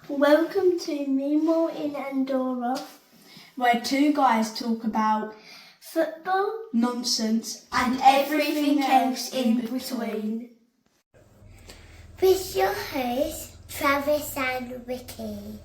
Welcome to Mimo in Andorra, where two guys talk about football nonsense and everything else in between. With your hosts, Travis and Ricky.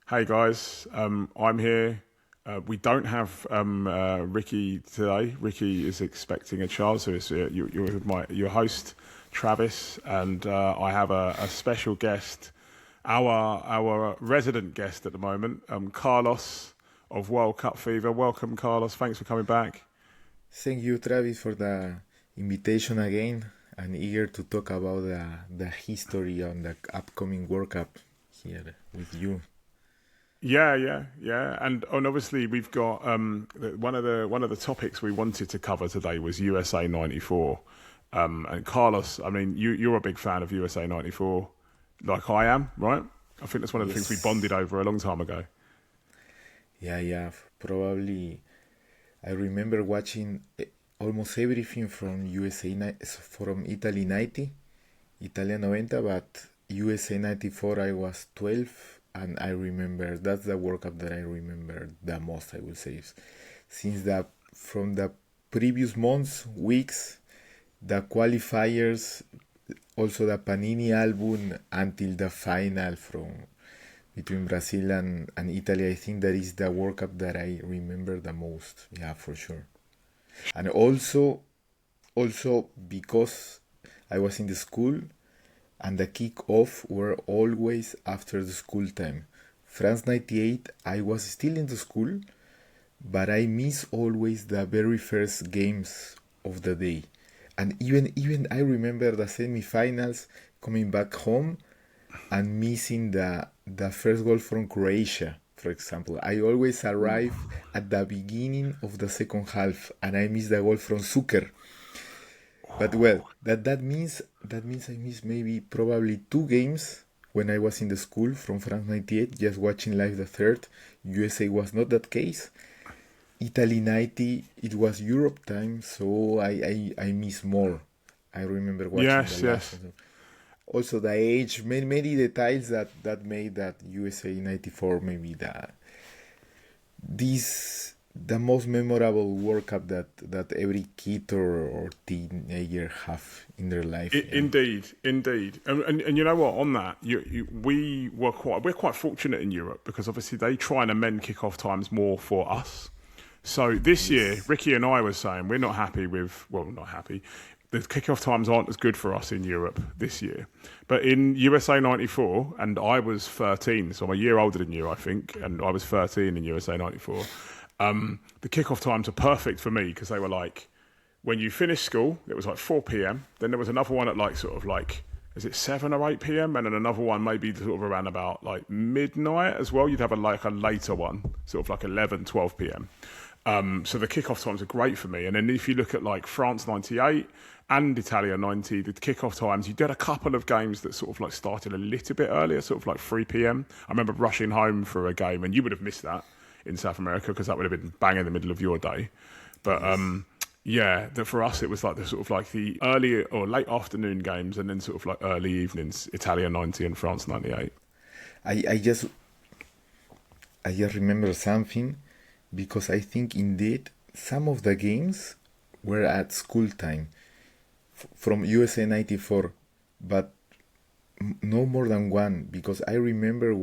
Hey guys, I'm here. We don't have Ricky today. Ricky is expecting a child, so it's you're with your host Travis, and I have a special guest, our resident guest at the moment, Carlos of World Cup Fever. Welcome, Carlos. Thanks for coming back. Thank you, Travis, for the invitation again. I'm eager to talk about the history on the upcoming World Cup here with you. Yeah, and obviously we've got one of the topics we wanted to cover today was USA '94, and Carlos. I mean, you're a big fan of USA '94, like I am, right? I think that's one of the things we bonded over a long time ago. Yeah, probably. I remember watching almost everything from from Italy '90, Italia 90, but USA '94 I was 12. And I remember, that's the World Cup that I remember the most, I would say. Since from the previous months, weeks, the qualifiers, also the Panini album, until the final between Brazil and Italy, I think that is the World Cup that I remember the most. Yeah, for sure. And also because I was in the school, and the kick-off were always after the school time. France 98, I was still in the school, but I miss always the very first games of the day. And even I remember the semi-finals coming back home and missing the first goal from Croatia, for example. I always arrive at the beginning of the second half and I miss the goal from Zucker. But well, that means I missed maybe probably 2 games when I was in the school from France 98, just watching live the third. USA was not that case. Italy 90, it was Europe time, so I miss more. I remember watching the last one. Also the age, many details that made that USA 94 maybe the most memorable World Cup that every kid or teenager have in their life. Indeed, and you know what? On that, we're quite fortunate in Europe because obviously they try and amend kickoff times more for us. So this year, Ricky and I were saying we're not happy. The kickoff times aren't as good for us in Europe this year. But in USA '94, and I was 13, so I'm a year older than you, I think, and I was 13 in USA '94. The kickoff times are perfect for me because they were like, when you finish school, it was like 4 p.m. Then there was another one at is it 7 or 8 p.m. And then another one maybe sort of around about like midnight as well. You'd have a later one, sort of like 11, 12 p.m. So the kickoff times are great for me. And then if you look at like France 98 and Italia 90, the kickoff times, you did a couple of games that sort of like started a little bit earlier, sort of like 3 p.m. I remember rushing home for a game and you would have missed that in South America because that would have been bang in the middle of your day. But for us it was like the early or late afternoon games and then sort of like early evenings, Italia 90 and France 98. I just remember something because I think indeed some of the games were at school time from USA 94, but no more than one because I remember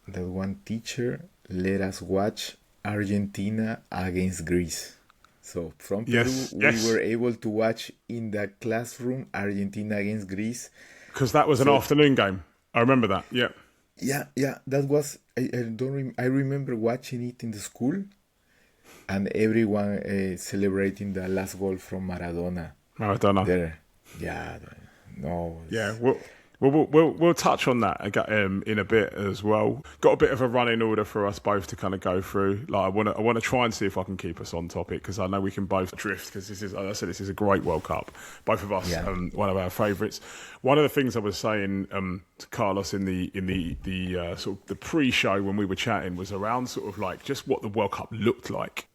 that one teacher let us watch Argentina against Greece. So from Peru, we were able to watch in the classroom Argentina against Greece. Because that was an afternoon game. I remember that, yeah. Yeah, that was... I remember watching it in the school and everyone celebrating the last goal from Maradona. Maradona. There. Yeah, No. Yeah, we'll touch on that in a bit as well. Got a bit of a running order for us both to kind of go through. Like I want to try and see if I can keep us on topic because I know we can both drift because this is, as I said, this is a great World Cup. Both of us, Yeah. one of our favourites. One of the things I was saying to Carlos in the sort of the pre-show when we were chatting was around sort of like just what the World Cup looked like.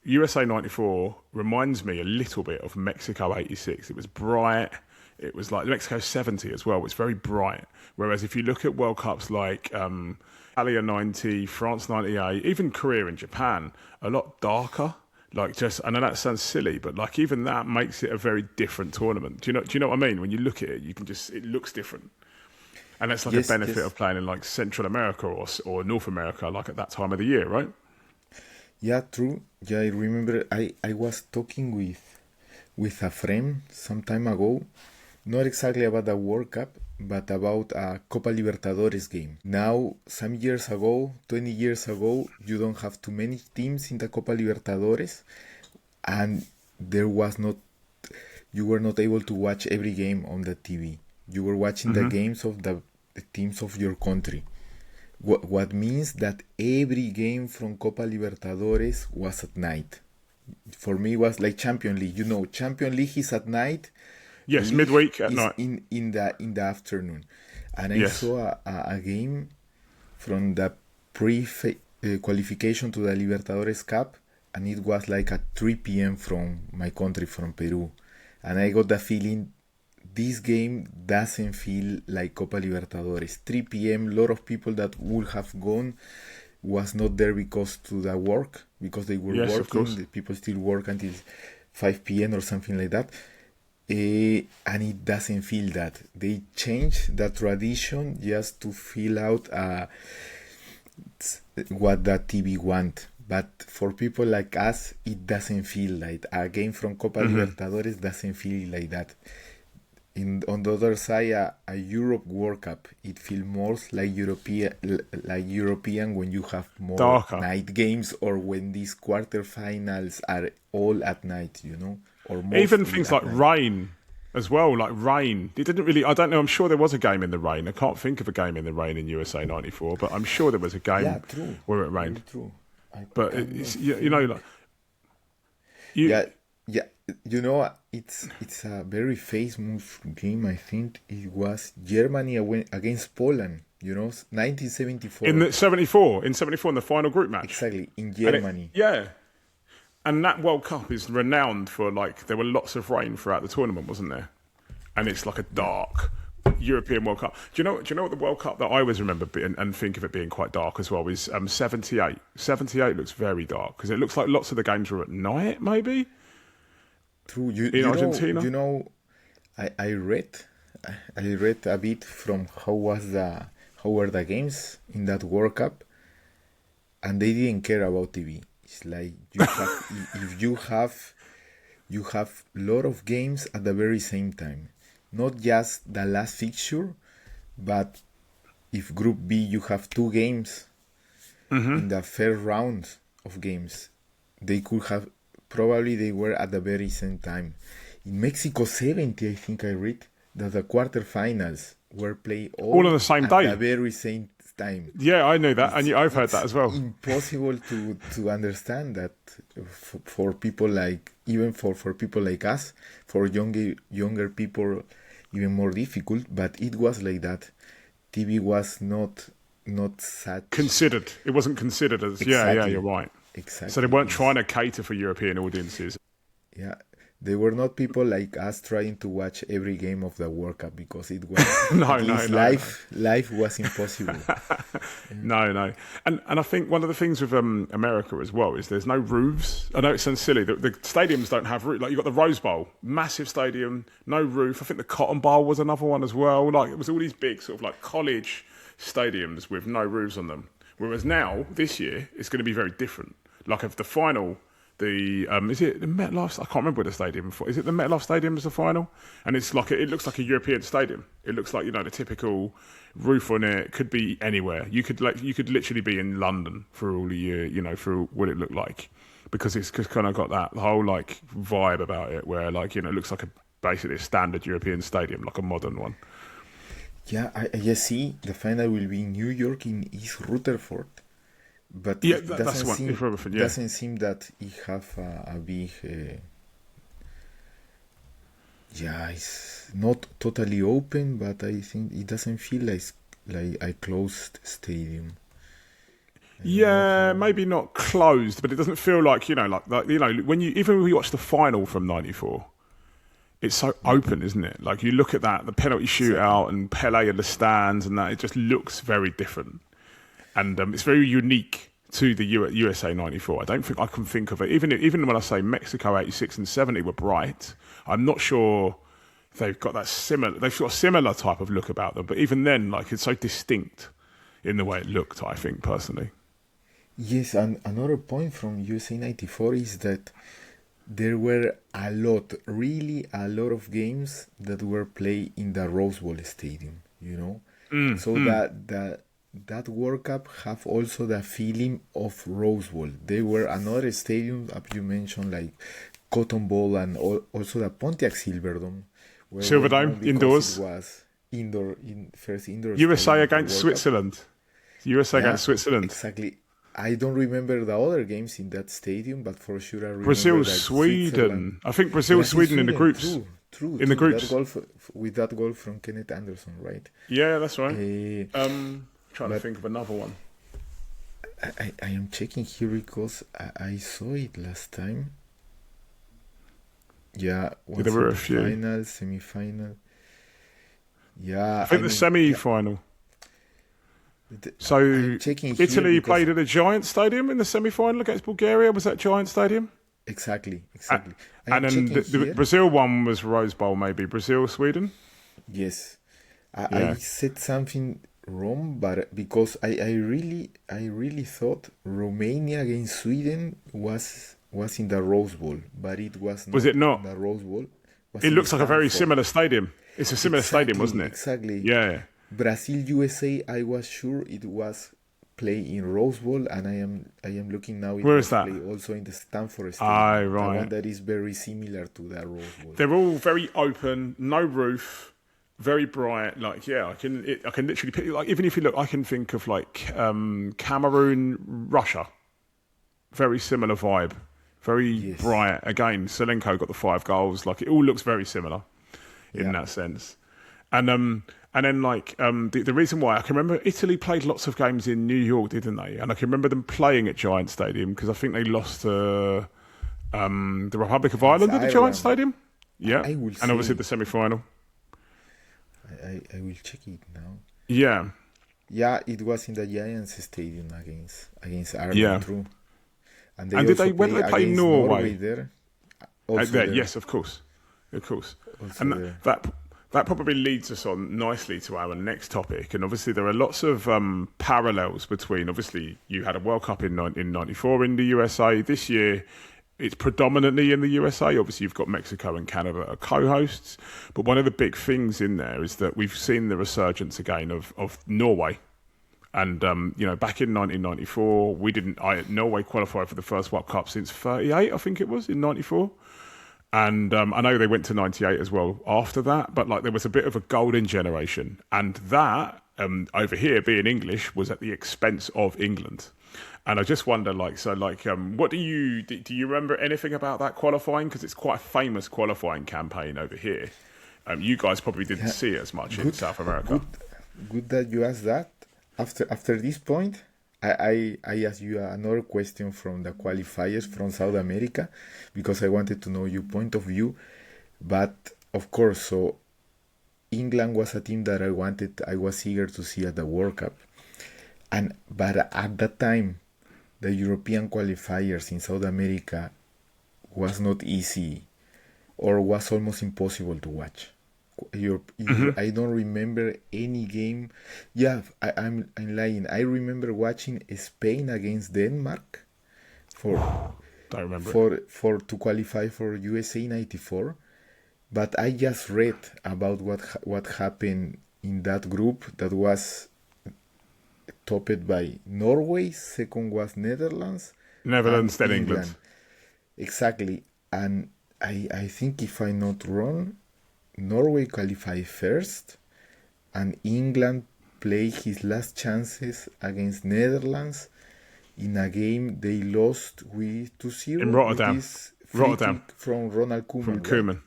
USA '94 reminds me a little bit of Mexico '86. It was bright. It was like Mexico 70 as well. It's very bright. Whereas if you look at World Cups like Italia 90, France 98, even Korea and Japan, a lot darker. Like just, I know that sounds silly, but like even that makes it a very different tournament. Do you know what I mean? When you look at it, you can just, it looks different. And that's like Yes, a benefit yes. of playing in like Central America or North America, like at that time of the year, right? Yeah, true. Yeah, I remember I was talking with a friend some time ago, not exactly about the World Cup, but about a Copa Libertadores game. Now, some years ago, 20 years ago, you don't have too many teams in the Copa Libertadores, and you were not able to watch every game on the TV. You were watching the games of the teams of your country. What means that every game from Copa Libertadores was at night. For me, it was like Champions League. You know, Champions League is at night. Yes, League midweek at is night. in the afternoon. And I Yes. saw a game from the qualification to the Libertadores Cup, and it was like at 3 p.m. from my country, from Peru. And I got the feeling this game doesn't feel like Copa Libertadores. 3 p.m., a lot of people that would have gone was not there because they were Yes, of working. course. The people still work until 5 p.m. or something like that. And it doesn't feel that. They changed the tradition just to fill out what the TV want. But for people like us, it doesn't feel like a game from Copa Libertadores doesn't feel like that. On the other side, a Europe World Cup, it feels more like European when you have more Darker. night games or when these quarterfinals are all at night, you know, or Even mostly things at like night. rain as well, like rain. It didn't really, I don't know, I'm sure there was a game in the rain. I can't think of a game in the rain in USA '94, but I'm sure there was a game Yeah, true. where it rained. Very true. But it's, you know, like... Yeah, you know, it's a very famous game. I think it was Germany against Poland. You know, 1974. In 74 in the final group match. Exactly, in And Germany. yeah. And that World Cup is renowned for, like, there were lots of rain throughout the tournament, wasn't there? And it's like a dark European World Cup. Do you know what the World Cup that I always remember and think of it being quite dark as well is 78. 78 looks very dark because it looks like lots of the games were at night, maybe? True. In Argentina? I read a bit from how were the games in that World Cup, and they didn't care about TV. It's like if you have a lot of games at the very same time, not just the last fixture, but if Group B you have 2 games in the first round of games, they could have. Probably they were at the very same time. In Mexico 70, I think I read that the quarterfinals were played All on the same at day. the very same time. Yeah, I know that. And I've heard that as well. Impossible to understand that for people like, even for people like us, for younger people, even more difficult. But it was like that. TV was not such Considered. It wasn't considered as... Yeah, Exactly. you're right. Exactly. So they weren't trying to cater for European audiences. Yeah, they were not people like us trying to watch every game of the World Cup because it was No, at no, least no. life was impossible. No. And I think one of the things with America as well is there's no roofs. I know it sounds silly. The stadiums don't have roofs. Like, you've got the Rose Bowl, massive stadium, no roof. I think the Cotton Bowl was another one as well. Like, it was all these big sort of like college stadiums with no roofs on them. Whereas now, this year, it's going to be very different. Like, if the final... is it the MetLife? I can't remember what the stadium for. Is it the MetLife Stadium as the final? And it's like it looks like a European stadium. It looks like, you know, the typical roof on it. Could be anywhere. You could literally be in London for all the year, you know, for what it looked like, because it's kind of got that whole like vibe about it, where like, you know, it looks like basically a standard European stadium, like a modern one. Yeah, I just see the final will be in New York in East Rutherford, but Yeah, it that's the one. If everything, yeah. doesn't seem that it have a big. Yeah, it's not totally open, but I think it doesn't feel like a closed stadium. Yeah, maybe not closed, but it doesn't feel like when you watch the final from '94, it's so open, isn't it? Like you look at that, the penalty shootout and Pele in the stands, and that it just looks very different, and it's very unique to the USA '94. I don't think I can think of it. Even when I say Mexico '86 and '70 were bright, I'm not sure they've got that similar. They've got a similar type of look about them, but even then, like it's so distinct in the way it looked. I think personally. Yes, and another point from USA '94 is that there were really a lot of games that were played in the Rose Bowl Stadium, So that World Cup have also the feeling of Rose Bowl. There were another stadium, as you mentioned, like Cotton Bowl and also the Pontiac Silverdome. Silverdome, indoors. It was first indoor USA stadium against Switzerland. USA against Switzerland. Exactly. I don't remember the other games in that stadium, but for sure I remember Brazil, that Sweden. I think Brazil, Sweden in the groups. True. In the groups. With that goal from Kenneth Anderson, right? Yeah, that's right. Trying to think of another one. I am checking here because I saw it last time. Yeah, there were a few. Final, semi-final. Yeah, I think the semi-final. So Italy played at a Giant Stadium in the semi-final against Bulgaria. Was that Giant Stadium? Exactly. And then the Brazil one was Rose Bowl, maybe Brazil, Sweden. Yes, I said something wrong, but because I really thought Romania against Sweden was in the Rose Bowl, but it was not. Was it not? The Rose Bowl. It looks like a very similar stadium. It's a similar stadium, wasn't it? Exactly. Yeah. Brazil USA, I was sure it was played in Rose Bowl, and I am looking now. Where is that? Also in the Stanford Stadium. Right. The one that is very similar to the Rose Bowl. They're all very open, no roof, very bright. Like I can literally pick, like even if you look, I can think of like Cameroon, Russia. Very similar vibe, very bright. Again, Selenko got the 5 goals. Like it all looks very similar in that sense, and then, like, the reason why I can remember Italy played lots of games in New York, didn't they? And I can remember them playing at Giant Stadium because I think they lost to the Republic of Ireland at the Giant Stadium. Yeah, and obviously the semi-final. I will check it now. Yeah. Yeah, it was in the Giants Stadium against Ireland. Yeah. True. And did they when they play Norway there? Yes, of course. And that probably leads us on nicely to our next topic. And obviously there are lots of parallels between, obviously you had a World Cup in 94 in the USA. This year it's predominantly in the USA. Obviously you've got Mexico and Canada are co-hosts. But one of the big things in there is that we've seen the resurgence again of Norway. And, back in 1994, Norway qualified for the first World Cup since 38, I think it was, in 94. And I know they went to 98 as well after that, but like there was a bit of a golden generation. And that, over here being English, was at the expense of England. And I just wonder, what do you remember anything about that qualifying? Because it's quite a famous qualifying campaign over here. You guys probably didn't see it as much in South America. Good that you asked that. After this point, I asked you another question from the qualifiers from South America because I wanted to know your point of view. But of course, so England was a team that I was eager to see at the World Cup. But at that time, the European qualifiers in South America was not easy or was almost impossible to watch. I don't remember any game. Yeah, I'm lying. I remember watching Spain against Denmark don't remember to qualify for USA '94. But I just read about what happened in that group that was topped by Norway. Second was Netherlands, then England. Exactly, and I think if I'm not wrong, Norway qualified first, and England played his last chances against Netherlands in a game they lost with 2-0 In Rotterdam. with this free Rotterdam. kick from Ronald Koeman. From right? Koeman.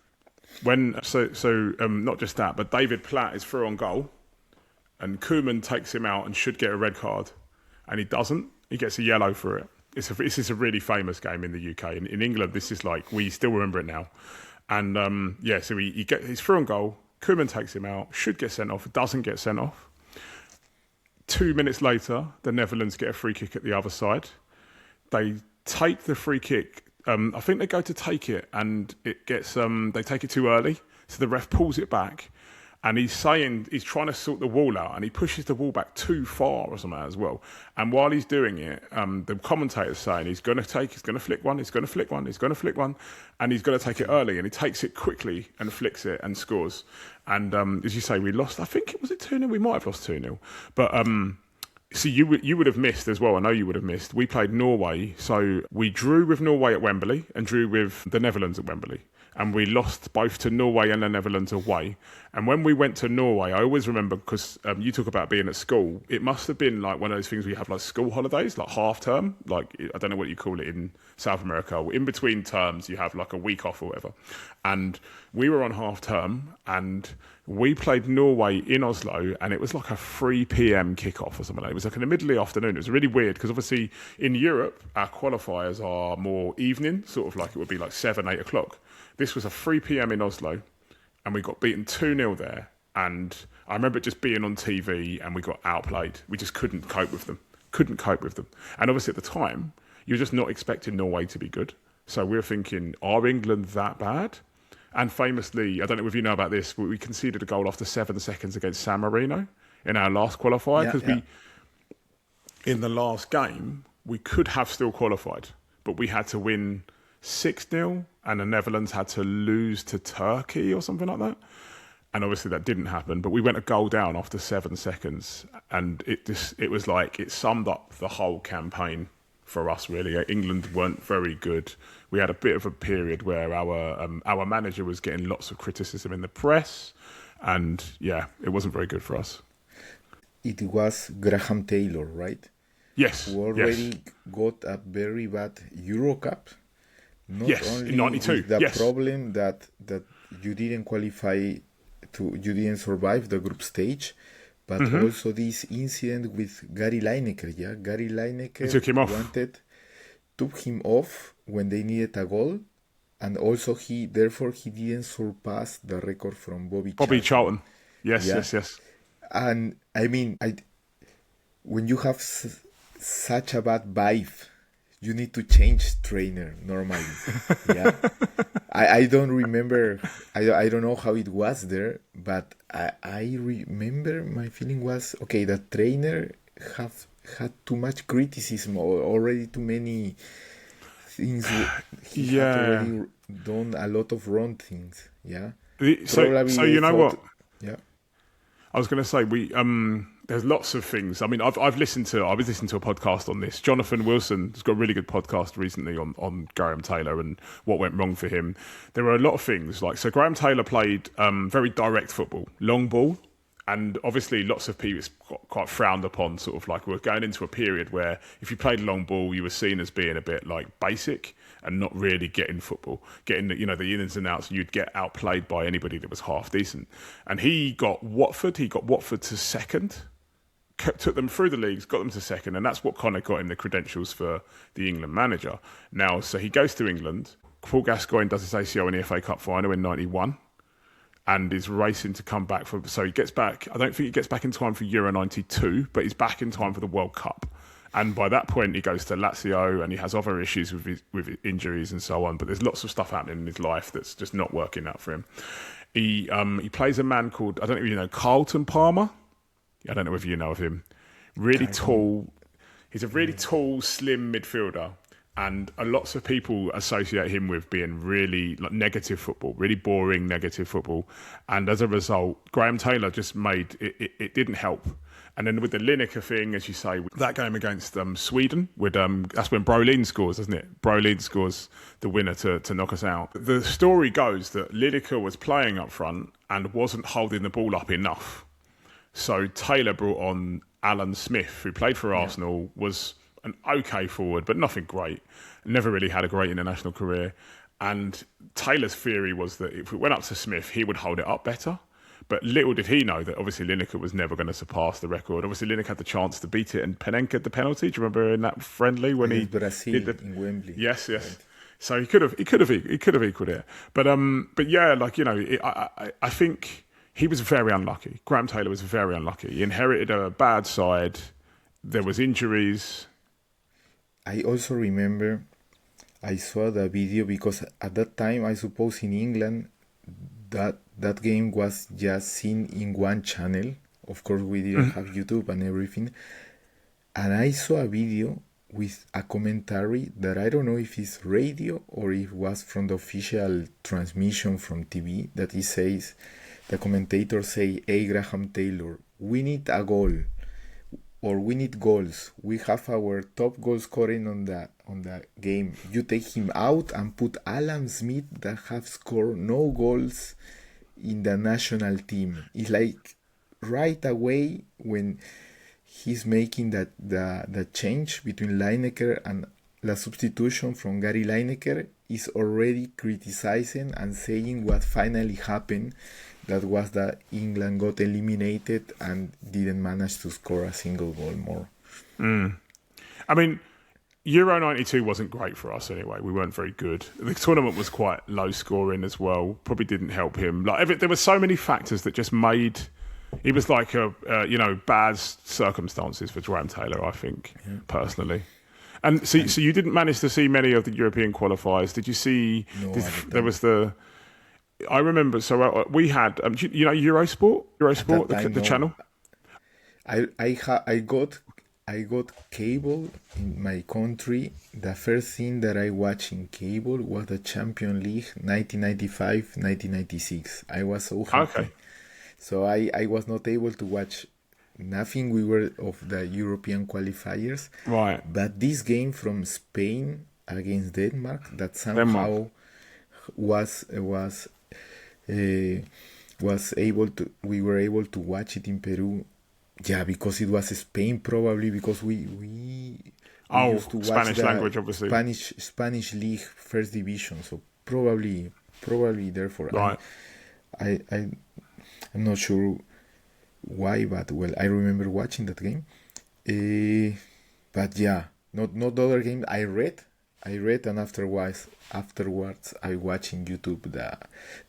Not just that, but David Platt is through on goal, and Koeman takes him out and should get a red card, and he doesn't. He gets a yellow for it. This is a really famous game in the UK. In England, this is like, we still remember it now. And so he's through on goal. Koeman takes him out, should get sent off, doesn't get sent off. 2 minutes later, the Netherlands get a free kick at the other side. They take the free kick. I think they go to take it, and it gets. They take it too early, so the ref pulls it back, and he's trying to sort the wall out, and he pushes the wall back too far or something as well. And while he's doing it, the commentator's saying he's going to flick one, and he's going to take it early, and he takes it quickly and flicks it and scores. And as you say, we lost. I think it was 2-0. We might have lost 2-0, but. So you would have missed as well. I know you would have missed. We played Norway, so we drew with Norway at Wembley and drew with the Netherlands at Wembley. And we lost both to Norway and the Netherlands away. And when we went to Norway, I always remember, because you talk about being at school, it must have been like one of those things where you have like school holidays, like half term. Like, I don't know what you call it in South America. In between terms, you have like a week off or whatever. And we were on half term, and we played Norway in Oslo, and it was like a 3 p.m. kickoff or something like that. It was like in the middle of the afternoon. It was really weird, because obviously in Europe, our qualifiers are more evening, sort of like it would be like 7, 8 o'clock. This was a 3 p.m. in Oslo, and we got beaten 2-0 there. And I remember it just being on TV, and we got outplayed. We just couldn't cope with them. And obviously at the time, you're just not expecting Norway to be good. So we were thinking, are England that bad? And famously, I don't know if you know about this, but we conceded a goal after 7 seconds against San Marino in our last qualifier, because in the last game, we could have still qualified, but we had to win 6-0, and the Netherlands had to lose to Turkey or something like that. And obviously that didn't happen, but we went a goal down after 7 seconds, and it was like, it summed up the whole campaign for us, really. England weren't very good. We had a bit of a period where our manager was getting lots of criticism in the press, and it wasn't very good for us. It was Graham Taylor, right? Yes. Who already got a very bad Euro Cup. Not only in '92. With the problem that you didn't you didn't survive the group stage, but also this incident with Gary Lineker. Yeah, Gary Lineker took him off when they needed a goal, and also he didn't surpass the record from Bobby Charlton. Yes. And I mean, when you have such a bad vibe, you need to change trainer normally. Yeah, I don't remember. I don't know how it was there, but I remember my feeling was, okay, the trainer had too much criticism, or already too many things. He had already done a lot of wrong things. Yeah. So you know what? Yeah. I was going to say, there's lots of things. I mean, I was listening to a podcast on this. Jonathan Wilson has got a really good podcast recently on Graham Taylor and what went wrong for him. There were a lot of things. So Graham Taylor played very direct football, long ball. And obviously lots of people, it's quite frowned upon, sort of like we're going into a period where if you played long ball, you were seen as being a bit like basic and not really getting football, getting the ins and outs, and you'd get outplayed by anybody that was half decent. And he got Watford to second, took them through the leagues, got them to second, and that's what kind of got him the credentials for the England manager. Now, so he goes to England, Paul Gascoigne does his ACL in the FA Cup final in 91. And is racing to come back so he gets back. I don't think he gets back in time for Euro 92, but he's back in time for the World Cup. And by that point, he goes to Lazio, and he has other issues with injuries and so on. But there's lots of stuff happening in his life that's just not working out for him. He plays a man called, I don't know if you know, Carlton Palmer. I don't know if you know of him. Really tall. He's a really tall, slim midfielder. And lots of people associate him with being really negative football, really boring, negative football. And as a result, Graham Taylor just made it didn't help. And then with the Lineker thing, as you say, that game against Sweden, that's when Brolin scores, doesn't it? Brolin scores the winner to knock us out. The story goes that Lineker was playing up front, and wasn't holding the ball up enough. So Taylor brought on Alan Smith, who played for Arsenal, was an okay forward, but nothing great. Never really had a great international career. And Taylor's theory was that if it went up to Smith, he would hold it up better. But little did he know that obviously Lineker was never going to surpass the record. Obviously Lineker had the chance to beat it and Panenka the penalty. Do you remember in that friendly when he Brazil did in Wembley? Yes. Right. So he could have equalled it. But yeah, like, you know, I think he was very unlucky. Graham Taylor was very unlucky. He inherited a bad side. There was injuries. I also remember I saw the video because at that time, I suppose in England, that game was just seen in one channel. Of course, we didn't have YouTube and everything. And I saw a video with a commentary that I don't know if it's radio or if it was from the official transmission from TV, that he says, the commentator say, "Hey, Graham Taylor, we need a goal. Or we need goals. We have our top goal scoring on the game. You take him out and put Alan Smith that have scored no goals in the national team." It's like right away when he's making the change between Lineker and the substitution from Gary Lineker, is already criticizing and saying what finally happened. That was that England got eliminated and didn't manage to score a single goal more. I mean, Euro 92 wasn't great for us anyway. We weren't very good. The tournament was quite low scoring as well. Probably didn't help him. Like there were so many factors that just made... It was like bad circumstances for Graham Taylor, I think, personally. And so you didn't manage to see many of the European qualifiers. Did you see... No, there was the... I remember, so we had, you know, Eurosport, the channel. I got cable in my country. The first thing that I watched in cable was the Champions League 1995-1996. I was so happy. Okay. So I was not able to watch nothing. We were of the European qualifiers. Right. But this game from Spain against Denmark, that somehow was we were able to watch it in Peru, because it was Spain, probably because we used to watch Spanish the language, obviously. Spanish league first division, so probably therefore. Right. I'm not sure why, but well, I remember watching that game. But yeah, not the other game. I read, and afterwards I watch in YouTube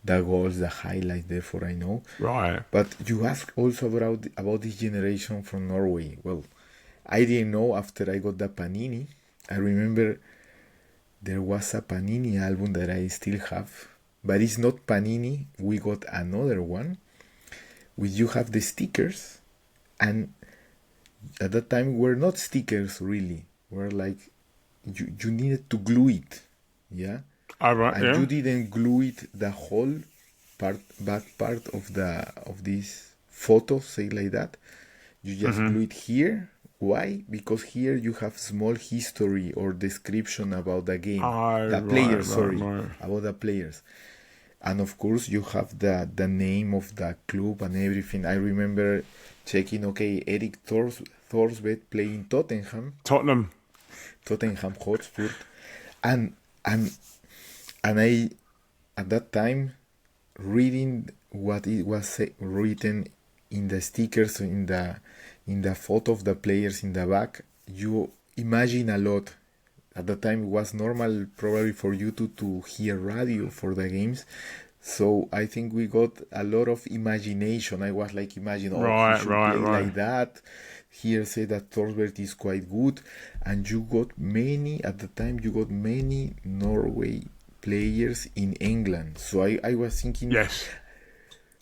the goals, the highlights. Therefore, I know. Right. But you asked also about this generation from Norway. Well, I didn't know after I got the Panini. I remember there was a Panini album that I still have, but it's not Panini. We got another one, which you have the stickers, and at that time were not stickers really. Were like you needed to glue it, yeah. All right. And you didn't glue it the whole back part of this photo, say like that. You just glue it here. Why? Because here you have small history or description about the game, the players. About the players, and of course you have the name of the club and everything. I remember checking. Okay, Erik Thorsvedt playing Tottenham Hotspur, and I at that time reading what it was written in the stickers in the photo of the players in the back. You imagine a lot. At the time it was normal probably for you to hear radio for the games, so I think we got a lot of imagination. I was like imagining, he should play like that. Here say that Thorsberg is quite good, and you got many Norway players in England. So I was thinking, yes,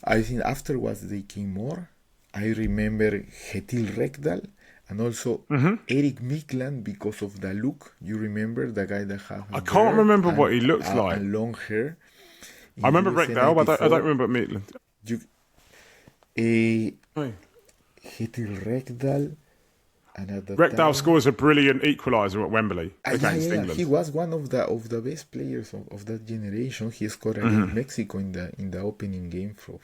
I think afterwards they came more. I remember Kjetil Rekdal and also Erik Mikland because of the look. You remember the guy that had I can't remember what he looked like. And long hair. I remember Rekdal, but I don't remember Maitland. Kjetil Rekdal. And at that Rekdal time, scores a brilliant equaliser at Wembley against England. he was one of the best players of that generation. He scored against Mexico in the opening game for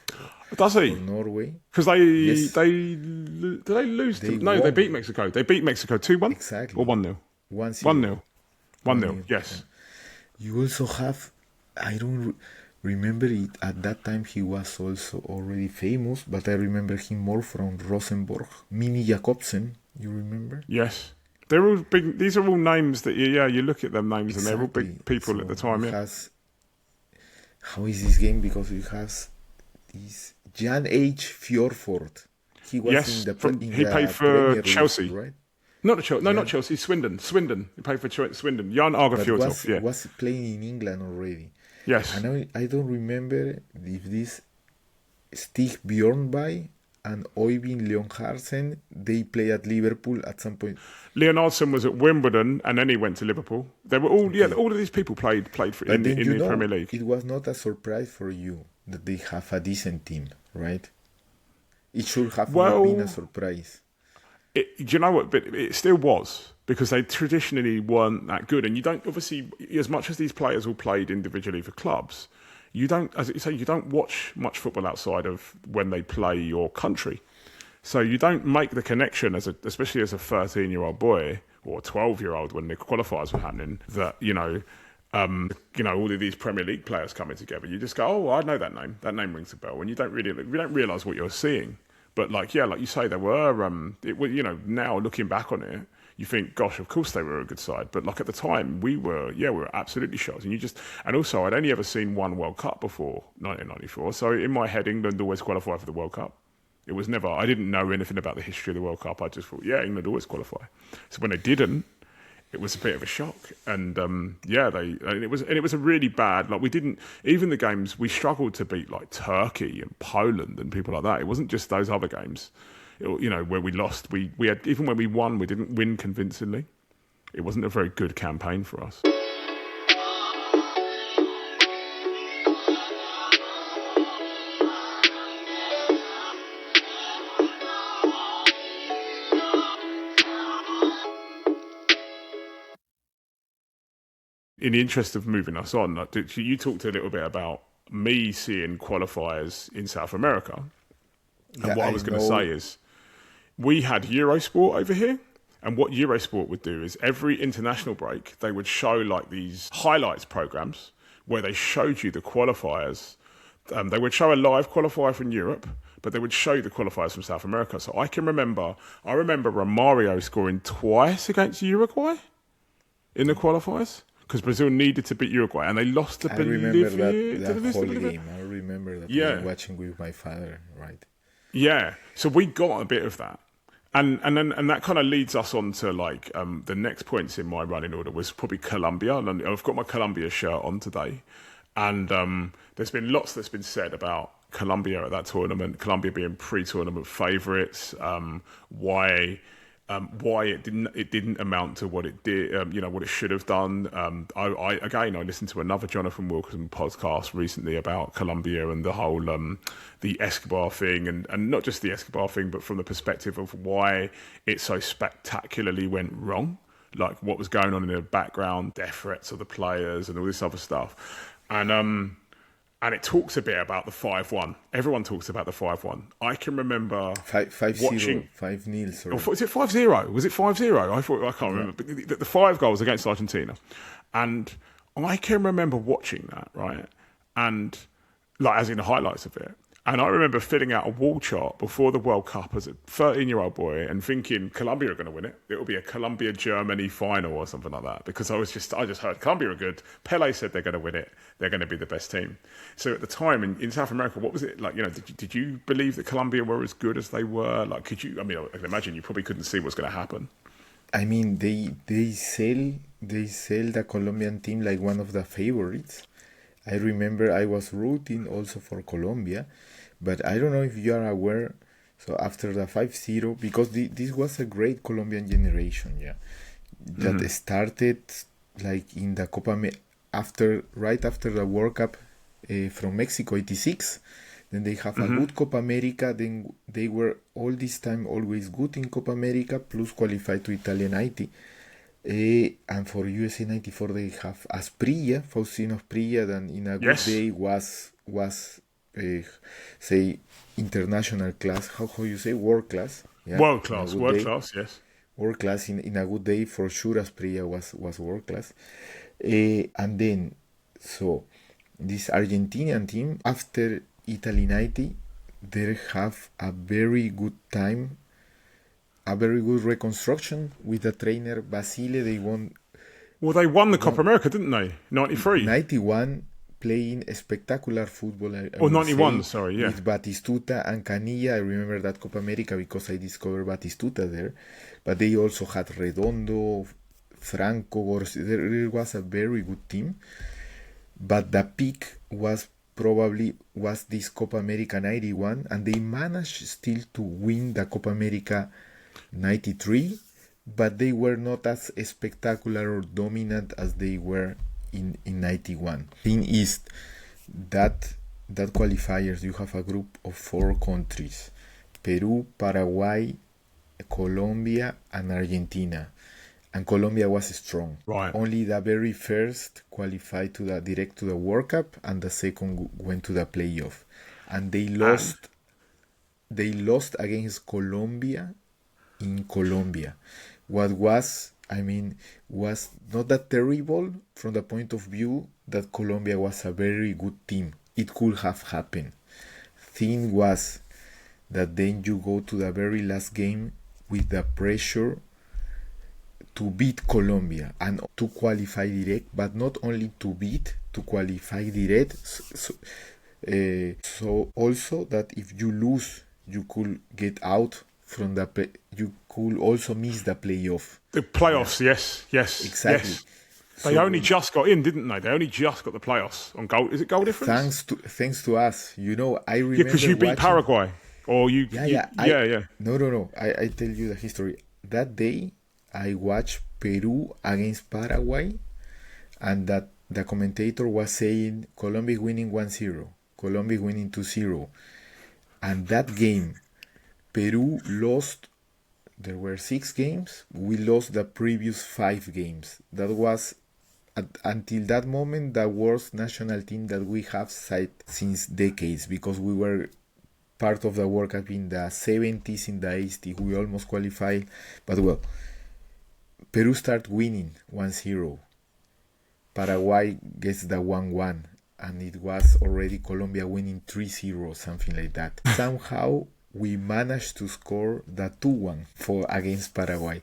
Does he? Norway. Because Yes. did they lose? They No, they won. beat Mexico. They beat Mexico 2-1? Exactly. Or 1-0? 1-0. 1-0. 1-0, 1-0, yes. You also have, I don't remember it at that time. He was also already famous, but I remember him more from Rosenborg. Mini Jakobsen, you remember? Yes. They're all big. These are all names that, you look at them names and they're all big Exactly. people at the time, it yeah. has, how is this game? Because it has this Jan H. Fjorford. He was Yes, in the he played for Premier League, Chelsea. right? Not Chelsea. No, not Chelsea. Swindon. He played for Swindon. Jan Arge But Fjordhoff, yeah. was playing in England already. Yes. And I don't remember if this Stig Bjornby and Øyvind Leonhardsen, they play at Liverpool at some point. Leonardson was at Wimbledon and then he went to Liverpool. They were all, all of these people played for, in Then the Premier League. It was not a surprise for you that they have a decent team, right? It should have not been a surprise. Do you know what? But it still was, because they traditionally weren't that good. And you don't, obviously, as much as these players all played individually for clubs, you don't, as you say, you don't watch much football outside of when they play your country. So you don't make the connection, especially as a 13-year-old boy or 12-year-old when the qualifiers were happening, that, all of these Premier League players coming together. You just go, oh, I know that name. That name rings a bell. And you don't realise what you're seeing. But like you say, there were, now looking back on it, you think, gosh, of course they were a good side. But like at the time, we were absolutely shocked. And also, I'd only ever seen one World Cup before 1994. So in my head, England always qualified for the World Cup. It was never, I didn't know anything about the history of the World Cup. I just thought, England always qualify. So when they didn't, it was a bit of a shock. And it was a really bad, like we didn't, even the games, we struggled to beat like Turkey and Poland and people like that. It wasn't just those other games, where we lost. We had, even when we won, we didn't win convincingly. It wasn't a very good campaign for us. In the interest of moving us on, you talked a little bit about me seeing qualifiers in South America. And what I was going to say is, we had Eurosport over here. And what Eurosport would do is every international break, they would show like these highlights programs where they showed you the qualifiers. They would show a live qualifier from Europe, but they would show you the qualifiers from South America. So I remember Romario scoring twice against Uruguay in the qualifiers, because Brazil needed to beat Uruguay, and they lost to Bolivia. I remember that whole game. I remember that game watching with my father, right? Yeah, so we got a bit of that. And that kind of leads us on to like the next points in my running order was probably Colombia. And I've got my Colombia shirt on today. And there's been lots that's been said about Colombia at that tournament, Colombia being pre-tournament favourites, why it didn't amount to what it did, what it should have done. I listened to another Jonathan Wilkerson podcast recently about Colombia and the whole the Escobar thing, and not just the Escobar thing, but from the perspective of why it so spectacularly went wrong, like what was going on in the background, death threats of the players, and all this other stuff, and it talks a bit about the 5-1. Everyone talks about the 5-1. I can remember 5-0, watching 5-0. Sorry. Was it 5-0? Was it 5-0? I can't remember. But the 5 goals against Argentina, and I can remember watching that, right, and like as in the highlights of it. And I remember filling out a wall chart before the World Cup as a 13-year-old boy and thinking Colombia are going to win it. It will be a Colombia-Germany final or something like that, because I just heard Colombia are good. Pele said they're going to win it. They're going to be the best team. So at the time in South America, what was it like? Did you believe that Colombia were as good as they were? Like, I can imagine you probably couldn't see what's going to happen. I mean, they sell the Colombian team like one of the favorites. I remember I was rooting also for Colombia, but I don't know if you are aware. So after the 5-0, because this was a great Colombian generation, that started like in the Copa right after the World Cup from Mexico '86. Then they have a good Copa America. Then they were all this time always good in Copa America, plus qualified to Italia 90. And for USA 94 they have Asprilla, Faustino Asprilla, that in a good day was say international class. How you say world class? Yeah, world class, yes. World class in a good day for sure. Asprilla was world class. And then so this Argentinian team after Italy 90, they have a very good time, a very good reconstruction with the trainer Basile. They won. Well, they won the Copa America, didn't they? 93. 91, playing spectacular football. I Or would 91, say, sorry, yeah. with Batistuta and Canilla. I remember that Copa America because I discovered Batistuta there. But they also had Redondo, Franco. There was a very good team. But the peak was this Copa America 91, and they managed still to win the Copa America 93, but they were not as spectacular or dominant as they were in 91. Thing is that qualifiers, you have a group of 4 countries: Peru, Paraguay, Colombia, and Argentina. And Colombia was strong. Right. Only the very first qualified to the direct to the World Cup, and the second went to the playoff. And they lost. They lost against Colombia in Colombia. What was not that terrible from the point of view that Colombia was a very good team. It could have happened. Thing was that then you go to the very last game with the pressure to beat Colombia and to qualify direct, but not only to beat, to qualify direct. So also that if you lose, you could get out from you could also miss the playoff. The playoffs, yes. Exactly. Yes. They only just got in, didn't they? They only just got the playoffs on goal. Is it goal difference? Thanks to us. I remember. Yeah, because you beat Paraguay, or you. Yeah. Yeah. No. I tell you the history. That day, I watched Peru against Paraguay, and that the commentator was saying Colombia winning 1-0, Colombia winning 2-0. And that game, Peru lost. There were 6 games. We lost the previous 5 games. That was, until that moment, the worst national team that we have seen since decades, because we were part of the World Cup in the 70s, in the 80s. We almost qualified. But well, Peru start winning 1-0. Paraguay gets the 1-1. And it was already Colombia winning 3-0, something like that. Somehow we managed to score the 2-1 against Paraguay.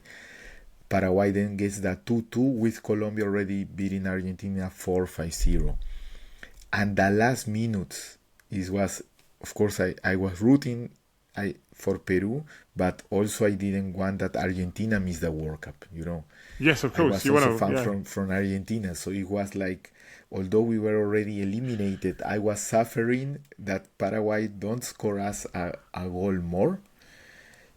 Paraguay then gets the 2-2 with Colombia already beating Argentina 4-5-0. And the last minutes, of course, I was rooting for Peru, but also I didn't want that Argentina miss the World Cup, Yes, of course. I was also fan from Argentina, so it was like, although we were already eliminated, I was suffering that Paraguay don't score us a goal more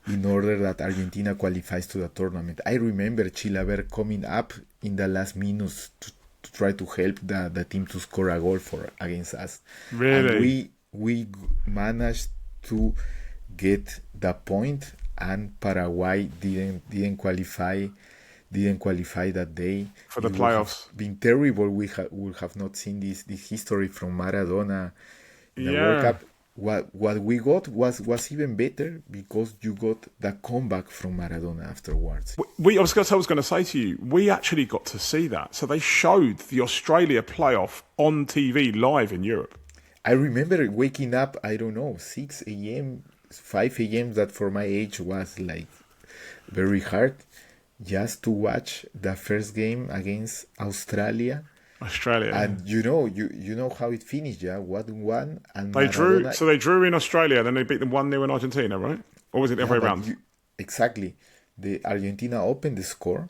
in order that Argentina qualifies to the tournament. I remember Chilaver coming up in the last minutes to try to help the team to score a goal against us. Really? And we managed to get the point, and Paraguay didn't qualify that day for the playoffs. Been terrible. We would have not seen this history from Maradona in the World Cup. What we got was even better, because you got the comeback from Maradona afterwards. I was going to say to you, we actually got to see that. So they showed the Australia playoff on TV live in Europe. I remember waking up, 6 a.m., 5 a.m., that for my age was like very hard, just to watch the first game against Australia. And you know how it finished, yeah? 1-1, and they drew. So they drew in Australia, then they beat them 1-0 in Argentina, right? Or was it the other way around? Exactly. The Argentina opened the score,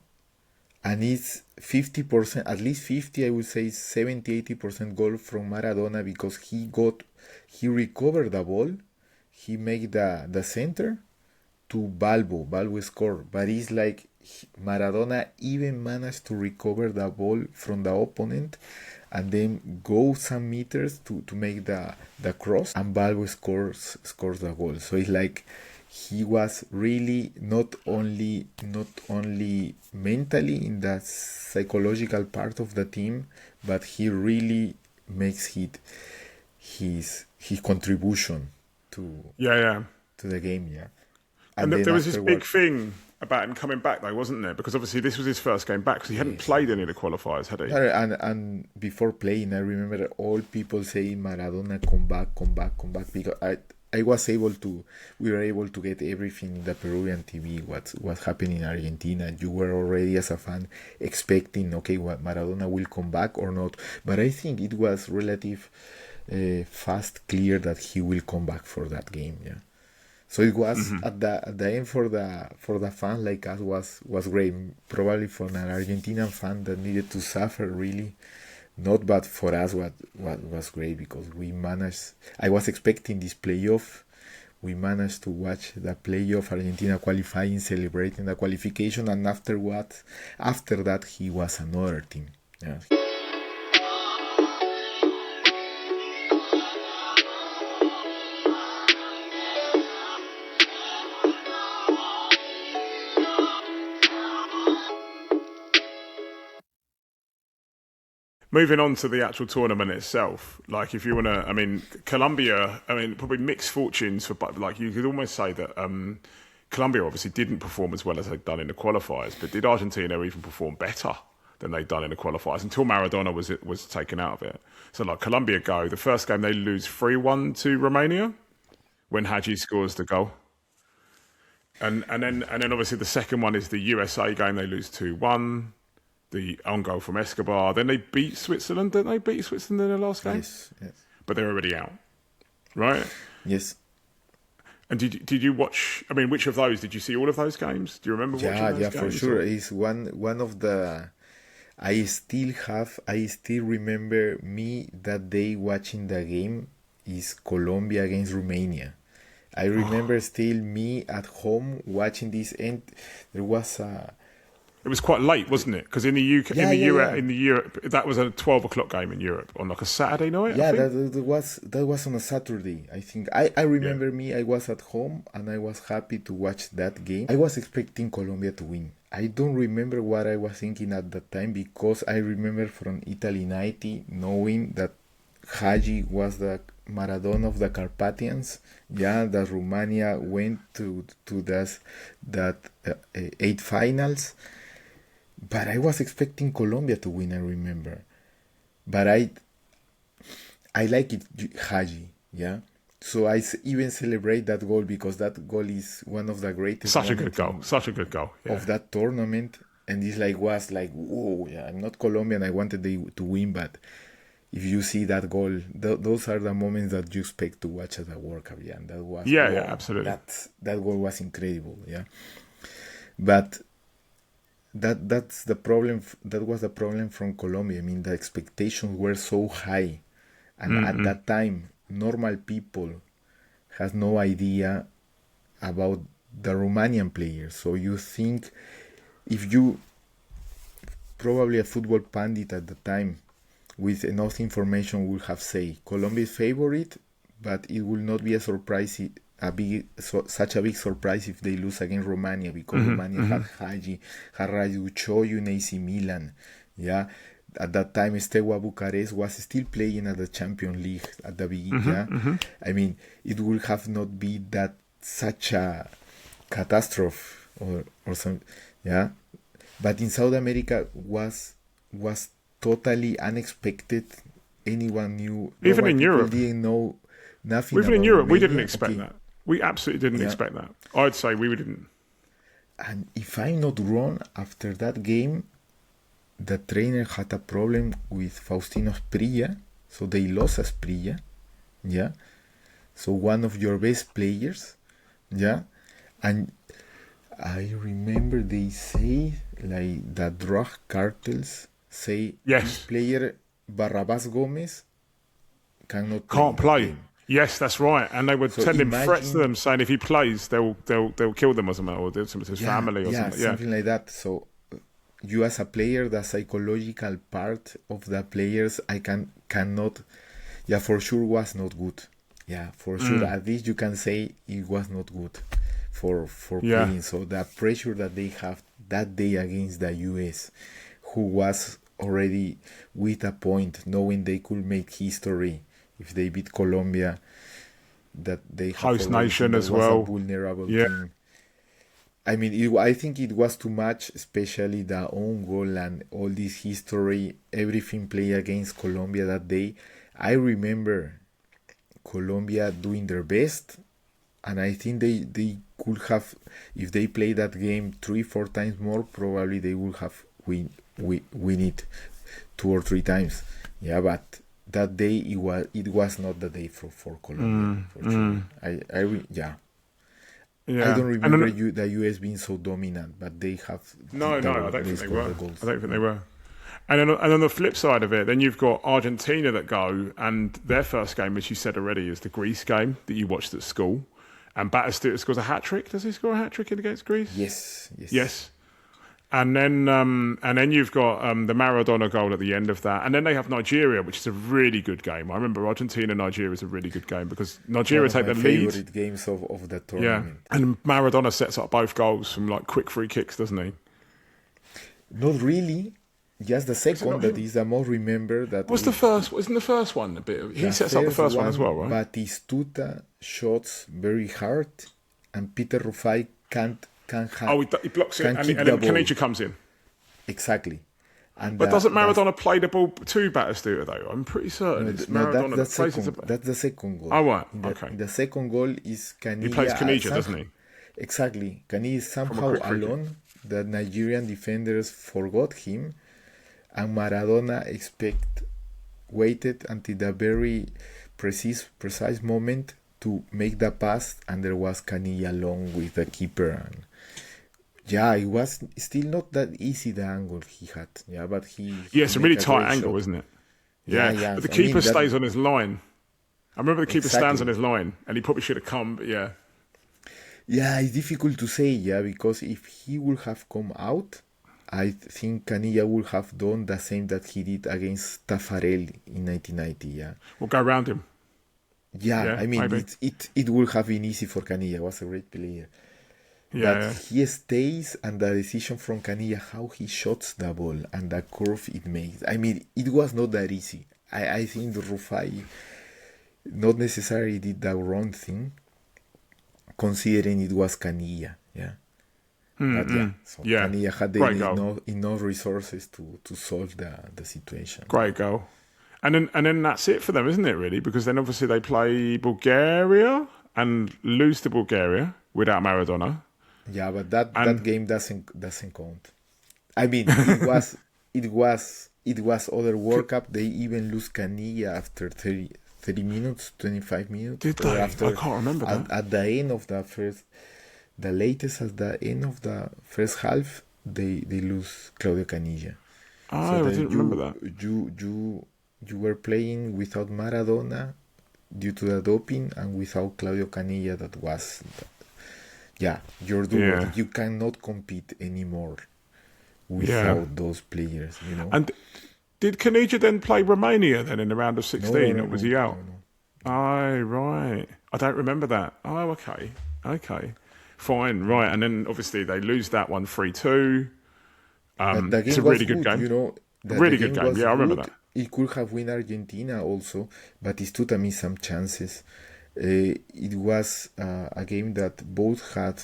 and it's 50%, at least 50, I would say 70-80% goal from Maradona, because he recovered the ball, he made the center to Balbo scored, but it's like Maradona even managed to recover the ball from the opponent and then go some meters to make the cross, and Balbo scores the goal. So it's like he was really not only mentally in the psychological part of the team, but he really makes his contribution to Yeah. the game. Yeah, And then there was this big afterward- thing about him coming back, though, wasn't there? Because obviously this was his first game back, because he hadn't played any of the qualifiers, had he? And before playing, I remember all people saying Maradona, come back, because we were able to get everything in the Peruvian TV, what's happening in Argentina. You were already as a fan expecting, okay, what Maradona will come back or not. But I think it was relative fast clear that he will come back for that game. Yeah. So it was at the end for the fan like us was great. Probably for an Argentinian fan that needed to suffer really, not, but for us what was great, because we managed. I was expecting this playoff. We managed to watch the playoff, Argentina qualifying, celebrating the qualification, and after that he was another team. Yeah. Moving on to the actual tournament itself, like if you want to, I mean, Colombia, I mean, probably mixed fortunes for, like you could almost say that Colombia obviously didn't perform as well as they'd done in the qualifiers, but did Argentina even perform better than they'd done in the qualifiers until Maradona was taken out of it? So like Colombia go, the first game they lose 3-1 to Romania when Hadji scores the goal. And then obviously the second one is the USA game, they lose 2-1. The own goal from Escobar. Then they beat Switzerland. Didn't they beat Switzerland in the last game? Yes. But they're already out, right? Yes. And did you watch? I mean, which of those did you see? All of those games? Do you remember watching those games? Yeah, for sure. It's one of the. I still remember me that day watching the game is Colombia against Romania. I remember still me at home watching this, and there was a. It was quite late, wasn't it? Because in the UK, in the Europe, that was a 12 o'clock game in Europe on like a Saturday night. Yeah, I think. that was on a Saturday. I think I remember me. I was at home and I was happy to watch that game. I was expecting Colombia to win. I don't remember what I was thinking at that time, because I remember from Italy 90 knowing that Hadji was the Maradona of the Carpathians. Yeah, that Romania went to that 8 finals. But I was expecting Colombia to win, I remember. But I like it, Hadji, yeah? So I even celebrate that goal, because that goal is one of the greatest Such a good goal. Yeah. Of that tournament. And it's was like, whoa, yeah, I'm not Colombian, I wanted to win, but if you see that goal, those are the moments that you expect to watch at the World Cup, yeah? And that was, yeah, absolutely. That goal was incredible, yeah? But... That's the problem. That was the problem from Colombia. I mean, the expectations were so high, and at that time, normal people has no idea about the Romanian players. So you think, if you probably a football pundit at the time with enough information would have said Colombia is favorite, but it will not be a surprise. Such a big surprise if they lose against Romania, because Romania had Hadji, had Radu Choyu in AC Milan. Yeah, at that time Steaua Bucharest was still playing at the Champions League at the beginning. I mean, it would have not been that such a catastrophe or something. Yeah, but in South America was totally unexpected. Anyone knew? Even in Europe, didn't know nothing. Even in Europe, we didn't Romania. expect that. We absolutely didn't expect that. I'd say we didn't. And if I'm not wrong, after that game, the trainer had a problem with Faustino Asprilla, so they lost Asprilla, yeah. So one of your best players, yeah. And I remember they say, like, the drug cartels say, this player Barrabás Gómez can't play. Yes, that's right. And they were sending threats to them, saying if he plays, they'll kill them or something, or do something to his family or something. Something like that. So you as a player, the psychological part of the players, I cannot, yeah, for sure was not good. Yeah, for sure. At least you can say it was not good for Yeah. playing. So the pressure that they have that day against the US, who was already with a point, knowing they could make history if they beat Colombia, that they have Host already nation seen that as was well. a vulnerable Yeah. team. I mean, I think it was too much, especially the own goal and all this history, everything played against Colombia that day. I remember Colombia doing their best, and I think they could have, if they played that game 3-4 times more, probably they would have win it 2 or 3 times. Yeah, but that day it was not the day for Colombia for sure. Yeah. Yeah. I don't And remember then- the US being so dominant, but they have. No, I don't they think they scored were. the goals. I don't think they were. And then on the flip side of it, then you've got Argentina that go, and their first game, as you said already, is the Greece game that you watched at school. And Batistuta scores a hat-trick. Does he score a hat-trick against Greece? Yes. Yes. And then you've got the Maradona goal at the end of that. And then they have Nigeria, which is a really good game. I remember Argentina-Nigeria is a really good game because Nigeria take the my lead. favorite games of the Yeah. tournament. And Maradona sets up both goals from like quick free kicks, doesn't he? Not really. Just the second not that him? is the most remembered. That Wasn't the first one a bit? He sets up the first one as well, right? Batistuta shots very hard, and Peter Rufai can't have. Oh, he blocks it, can and keep then the ball. Caniggia comes in. Exactly. And But doesn't Maradona play the ball to Batistuta though? I'm pretty certain it's Maradona that plays it to. that's the second goal. Oh, right. In Okay. the second goal is Caniggia. He plays Caniggia, doesn't he? Exactly. Caniggia is somehow quick free kick. alone. The Nigerian defenders forgot him, and Maradona waited until the very precise moment to make the pass, and there was Caniggia along with the keeper. And yeah, it was still not that easy, the angle he had. Yeah, but he It's a made really a tight great angle, shot. isn't it? Yeah. But the I mean, keeper that- stays on his line. I remember the keeper stands on Exactly. his line, and he probably should have come. But yeah. Yeah, it's difficult to say, because if he would have come out, I think Canilla would have done the same that he did against Tafarel in 1990, yeah. We'll go around him. Yeah, I mean, maybe. it would have been easy for Canilla, was a great player. Yeah. But he stays, and the decision from Canilla, how he shots the ball, and the curve it makes. I mean, it was not that easy. I think Rufai not necessarily did the wrong thing, considering it was Canilla, yeah. But so Yeah. Canilla had Great goal. enough resources to solve the situation. Great goal. And then that's it for them, isn't it, really? Because then obviously they play Bulgaria and lose to Bulgaria without Maradona. Yeah, but that game doesn't count. I mean, it was other World Cup. They even lose Canilla after 30 minutes, 25 minutes. Did or they? After, I can't remember that. At the end of the latest at the end of the first half, they lose Claudio Canilla. I then didn't remember that. You were playing without Maradona due to the doping, and without Claudio Canilla. That was, you're doing. Yeah. You cannot compete anymore without those players. And did Caniggia then play Romania then in the round of 16, or was he out? No. Oh, right. I don't remember that. Oh, okay. Fine, right. And then obviously they lose that one 3-2. But the game It's a was really good game. The good game. was Yeah, I remember good. that. It could have won Argentina also, but Batistuta missed some chances. It was a game that both had,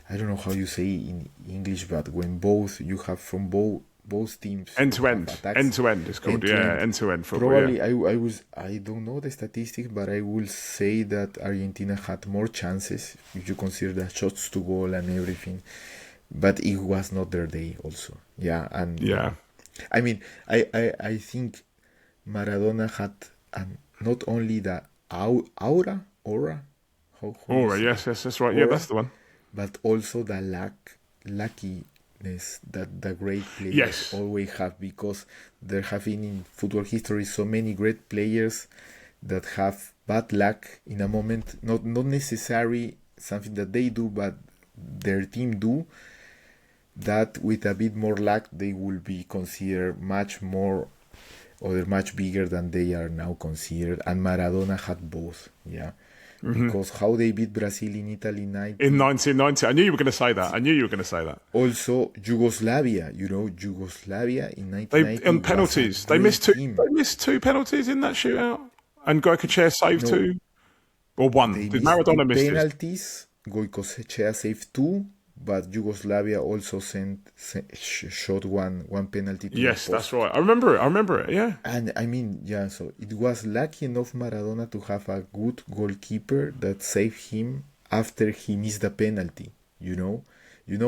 I don't know how you say in English, but when you have from both teams End to end. attacks. End to end, it's called. End-to-end. End to end football. Probably Yeah. I don't know the statistics, but I will say that Argentina had more chances if you consider the shots to goal and everything, but it was not their day also. Yeah, and Yeah. I mean, I think Maradona had not only the aura, how All right, is it? yes, that's right. Yeah, Aura, that's the one. but also the luckiness that the great players Yes. always have, because there have been in football history so many great players that have bad luck in a moment, not necessarily something that they do, but their team do, that with a bit more luck, they will be considered much more or they're much bigger than they are now considered. And Maradona had both, yeah. Because how they beat Brazil in Italy In 1990. I knew you were going to say that. Also, Yugoslavia, Yugoslavia in 1990. On penalties. They missed two penalties in that shootout. And Goicoechea saved two. Or one. Did Maradona miss penalties? Goicoechea saved two. But Yugoslavia also shot one penalty. Yes, that's right. I remember it. Yeah. And I mean, yeah. So it was lucky enough Maradona to have a good goalkeeper that saved him after he missed the penalty. You know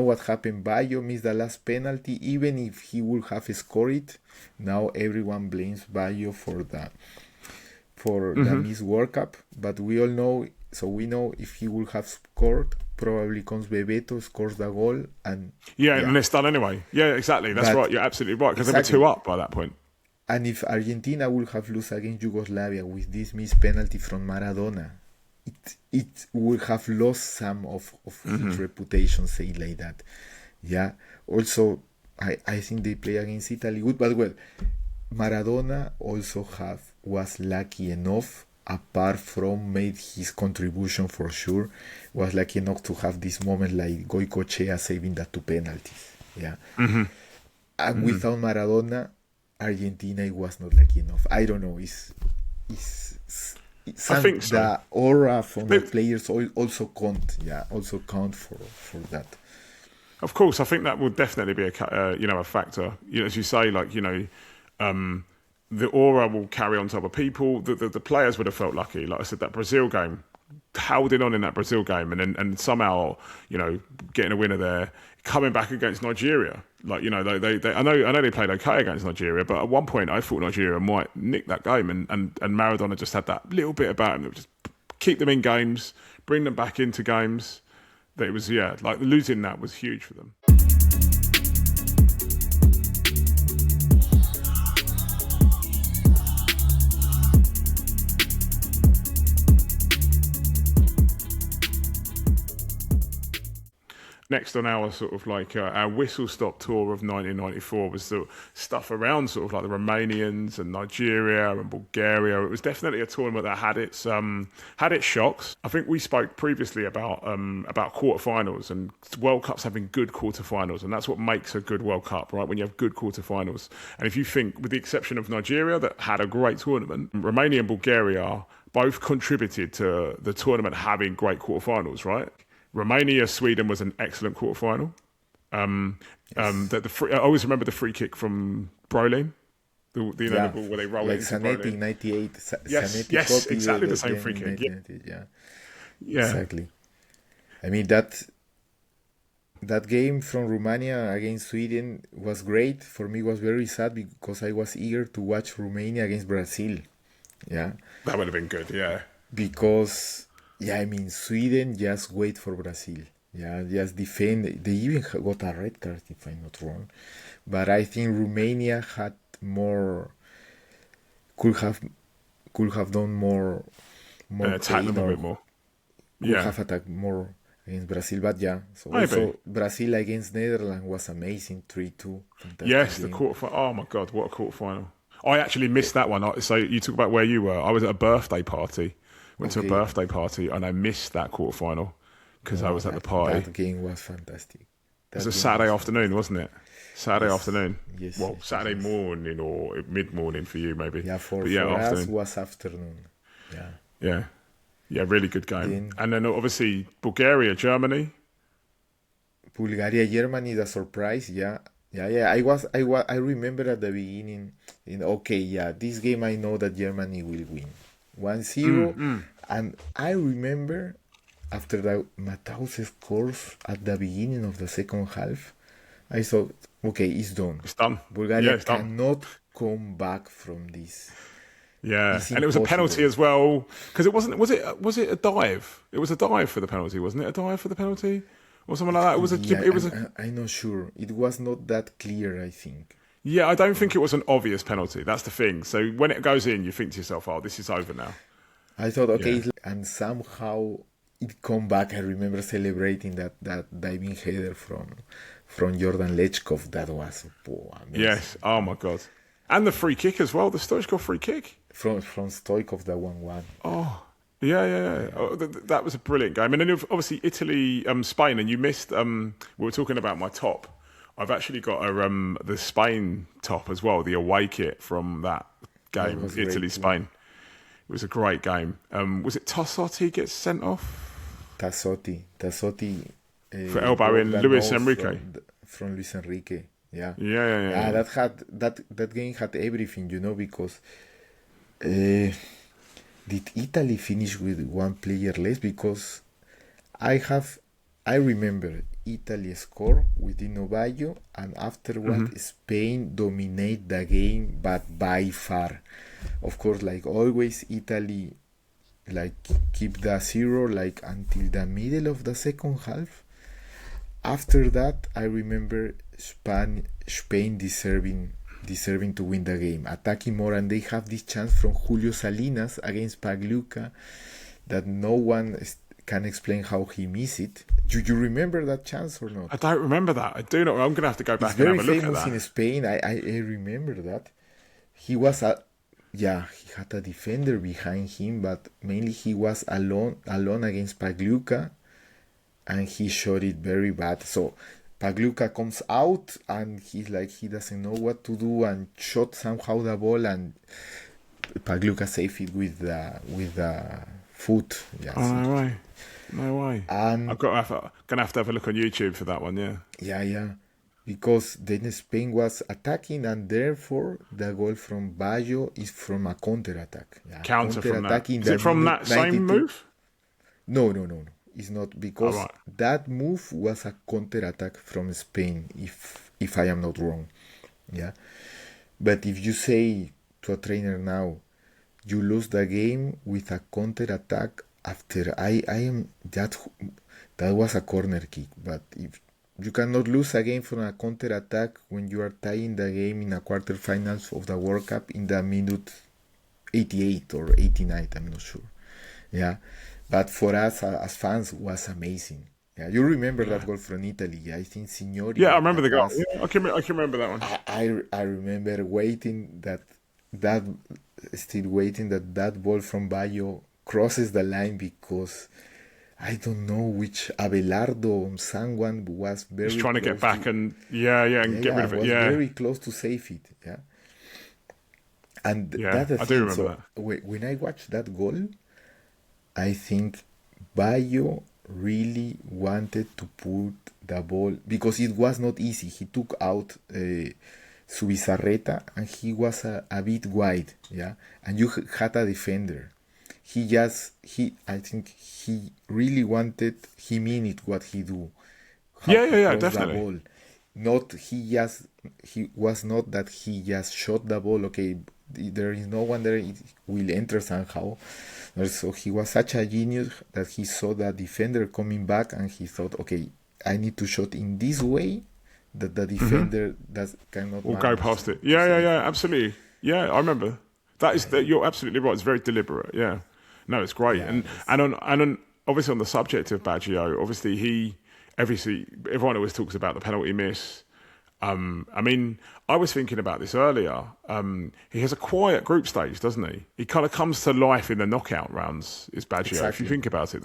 what happened. Baggio missed the last penalty. Even if he would have scored it, now everyone blames Baggio for the missed World Cup. But we all know. So we know if he would have scored, probably comes Bebeto, scores the goal, and and it's done anyway. Yeah, exactly. That's right. You're absolutely right because they were 2 up by that point. And if Argentina would have lost against Yugoslavia with this missed penalty from Maradona, it would have lost some of his reputation, say like that. Yeah. Also, I think they play against Italy good, but well, Maradona also was lucky enough. Apart from made his contribution for sure, was lucky enough to have this moment like Goicoechea saving the 2 penalties. Yeah. And without Maradona, Argentina was not lucky enough. I don't know. I think so. The aura from the players also count for that. Of course, I think that would definitely be a factor. As you say, the aura will carry on to other people. The players would have felt lucky. Like I said, that Brazil game, holding on in that Brazil game, and somehow getting a winner there, coming back against Nigeria. They I know they played okay against Nigeria, but at one point I thought Nigeria might nick that game, and Maradona just had that little bit about him that would just keep them in games, bring them back into games. That it was losing that was huge for them. Next on our our whistle-stop tour of 1994 was the stuff around the Romanians and Nigeria and Bulgaria. It was definitely a tournament that had its shocks. I think we spoke previously about quarterfinals and World Cups having good quarterfinals, and that's what makes a good World Cup, right? When you have good quarterfinals. And if you think, with the exception of Nigeria that had a great tournament, Romania and Bulgaria both contributed to the tournament having great quarterfinals, right? Romania, Sweden was an excellent quarterfinal. I always remember the free kick from Brolin, the ball where they roll it into Zanetti, Brolin. 98. Yes, exactly the same free kick. Yeah, exactly. I mean that game from Romania against Sweden was great. For me, it was very sad because I was eager to watch Romania against Brazil. Yeah, that would have been good. Yeah, because. Yeah, I mean, Sweden just wait for Brazil. Yeah, just defend. They even got a red card, if I'm not wrong. But I think Romania had more, could have done more attack them a bit more. Could have attacked more against Brazil. But yeah, so maybe. Also Brazil against Netherlands was amazing, 3-2. Yes, game. The quarterfinal. Oh my God, what a quarterfinal! I actually missed that one. So you talk about where you were. I was at a birthday party. Went to a birthday party and I missed that quarterfinal because I was at the party. That game was fantastic. It was a Saturday afternoon, wasn't it? Saturday afternoon. Yes. Well, Saturday morning or mid-morning for you, maybe. Yeah, for afternoon. us was afternoon. Yeah. Yeah, really good game. And then obviously Bulgaria, Germany. Bulgaria, Germany, the surprise. Yeah. I remember at the beginning. This game I know that Germany will win. 1-0, and I remember after the Matthaus scores at the beginning of the second half, I thought, okay, it's done. It's done. Bulgaria cannot come back from this. Yeah, and it was a penalty as well because it wasn't. Was it a dive? It was a dive for the penalty, wasn't it? A dive for the penalty or something like that. I'm not sure. It was not that clear, I think. Yeah, I don't think it was an obvious penalty. That's the thing. So when it goes in, you think to yourself, "Oh, this is over now." I thought, okay, and somehow it come back. I remember celebrating that diving header from Jordan Lechkov. That was amazing. Yes. Oh my God. And the free kick as well. The Stoichkov free kick. From Stoikov, the 1-1. Oh. Yeah. Oh, that was a brilliant game. And then obviously Italy, Spain, and you missed. We were talking about my top. I've actually got the Spain top as well, the away kit from that game, was great, Italy Spain. It was a great game. Was it Tossotti gets sent off Tassotti. for elbowing Luis Enrique? From Luis Enrique. Yeah. Yeah. That game had everything, because did Italy finish with one player less? Because I remember Italy score with Dino Baggio, and afterward Spain dominate the game, but by far. Of course, like always, Italy keep the 0 until the middle of the second half. After that, I remember Spain deserving to win the game, attacking more, and they have this chance from Julio Salinas against Pagliuca that no one can explain how he missed it. Do you remember that chance or not? I don't remember that. I do not. I'm going to have to go back It's and very have a look at famous that. in Spain. I remember that. He was he had a defender behind him, but mainly he was alone against Pagliuca, and he shot it very bad. So Pagliuca comes out and he's like, he doesn't know what to do, and shot somehow the ball, and Pagliuca saved it with the foot. Yes. Oh, no way. And I'm gonna have to have a look on YouTube for that one. Yeah. Because then Spain was attacking, and therefore the goal from Baggio is from a counter-attack. Yeah, Counter from that. counter-attack in Is the it from minute that same 92. move? No. It's not, because Alright. that move was a counter-attack from Spain, if I am not wrong. Yeah. But if you say to a trainer now, you lose the game with a counter-attack after that was a corner kick. But if you cannot lose a game from a counter-attack when you are tying the game in a quarterfinals of the World Cup in the minute 88 or 89, I'm not sure. Yeah. But for us as fans, was amazing. Yeah, you remember that goal from Italy? Yeah, I think Signori. Yeah, I remember the goal. Yeah, I can remember that one. I remember waiting that ball from Baggio crosses the line, because I don't know which Abelardo or someone was very Just trying to get back and get rid of it. Was Yeah, very close to save it. Yeah, and Yeah, that's the I thing. do remember So when I watched that goal, I think Baggio really wanted to put the ball, because it was not easy. He took out Subizarreta, and he was a bit wide, yeah, and you had a defender. I think he really wanted, he mean it what he do. How to Yeah, cross the definitely. ball. He was not that he just shot the ball. Okay, there is no one there, it will enter somehow. So he was such a genius that he saw the defender coming back, and he thought, okay, I need to shot in this way that the defender cannot We'll go manage past to- it. Yeah, absolutely. Yeah, I remember. You're absolutely right. It's very deliberate. Yeah, no, it's great. Yeah, And on obviously on the subject of Baggio, obviously everyone always talks about the penalty miss. I mean, I was thinking about this earlier. He has a quiet group stage, doesn't he? He kind of comes to life in the knockout rounds, is Baggio, if Exactly. you think about it.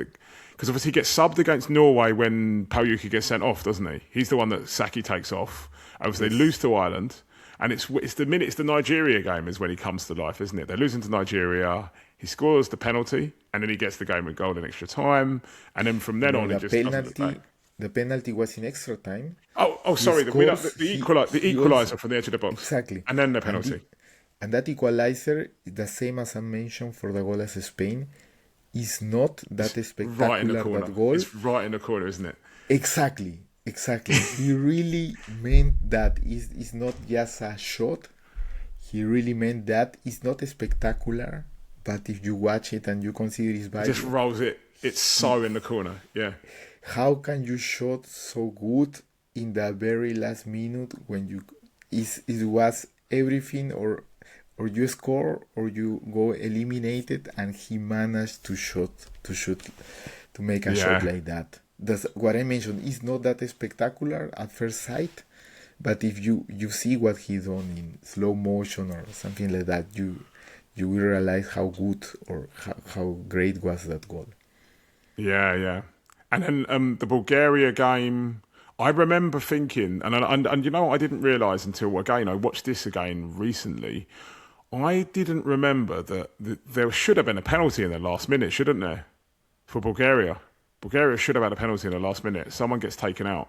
Because obviously he gets subbed against Norway when Pagliuca gets sent off, doesn't he? He's the one that Saki takes off. Obviously they lose to Ireland. And it's the Nigeria game is when he comes to life, isn't it? They're losing to Nigeria. He scores the penalty, and then he gets the game with goal in extra time. And then from then on, he the just doesn't look back. penalty was in extra time. Oh, sorry. scores, The he equaliser from the edge of the box. Exactly. And then the penalty. And that equalizer, the same as I mentioned for the goal as Spain, is not that spectacular, Right in the corner. that goal. It's right in the corner, isn't it? Exactly. He really meant that. It's not just a shot. He really meant that. It's not spectacular, but if you watch it and you consider his He body, just rolls it. It's so in the corner. Yeah. how can you shot so good in the very last minute when it was everything, or you score or you go eliminated, and he managed to shoot to make a shot like that. That's what I mentioned. It's not that spectacular at first sight, but if you see what he done in slow motion or something like that, you will realize how good or how great was that goal. Yeah. And then the Bulgaria game, I remember thinking, and you know what I didn't realise until, again, I watched this again recently. I didn't remember that there should have been a penalty in the last minute, shouldn't there, for Bulgaria? Bulgaria should have had a penalty in the last minute. Someone gets taken out.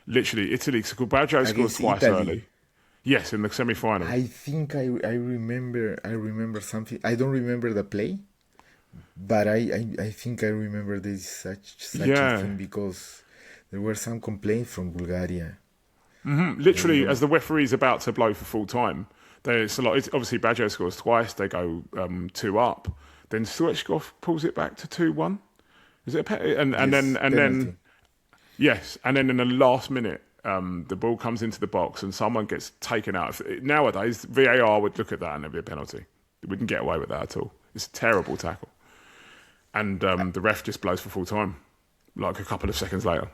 Literally, Italy, Baggio scores twice early. Yes, in the semi-final. I think I remember something. I don't remember the play, but I think I remember this such a thing because there were some complaints from Bulgaria. Literally, as the referee's about to blow for full time, it's obviously Baggio scores twice. They go 2 up. Then Stoichkov pulls it back to 2-1. Is it then yes, and then in the last minute, the ball comes into the box and someone gets taken out. Nowadays, VAR would look at that and there'd be a penalty. They wouldn't get away with that at all. It's a terrible tackle, and the ref just blows for full time, like a couple of seconds later.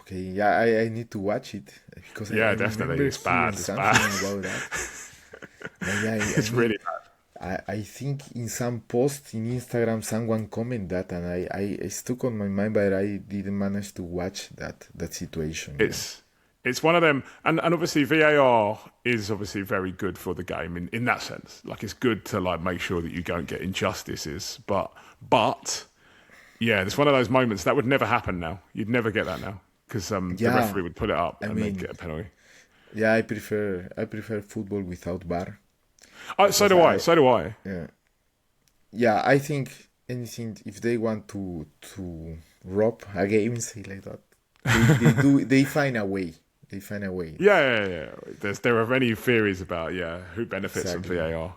Okay, yeah, I need to watch it because I definitely, it's bad. It's bad. About that. It's really bad. I think in some post in Instagram someone commented that, and I stuck on my mind, but I didn't manage to watch that situation. It's one of them, and obviously VAR is obviously very good for the game in that sense. Like, it's good to like make sure that you don't get injustices, but yeah, it's one of those moments that would never happen now. You'd never get that now because the referee would put it up and they'd get a penalty. Yeah, I prefer football without VAR. So do I. Yeah. I think anything, if they want to rob a game, say like that, they find a way. Yeah. There are many theories about who benefits from VAR.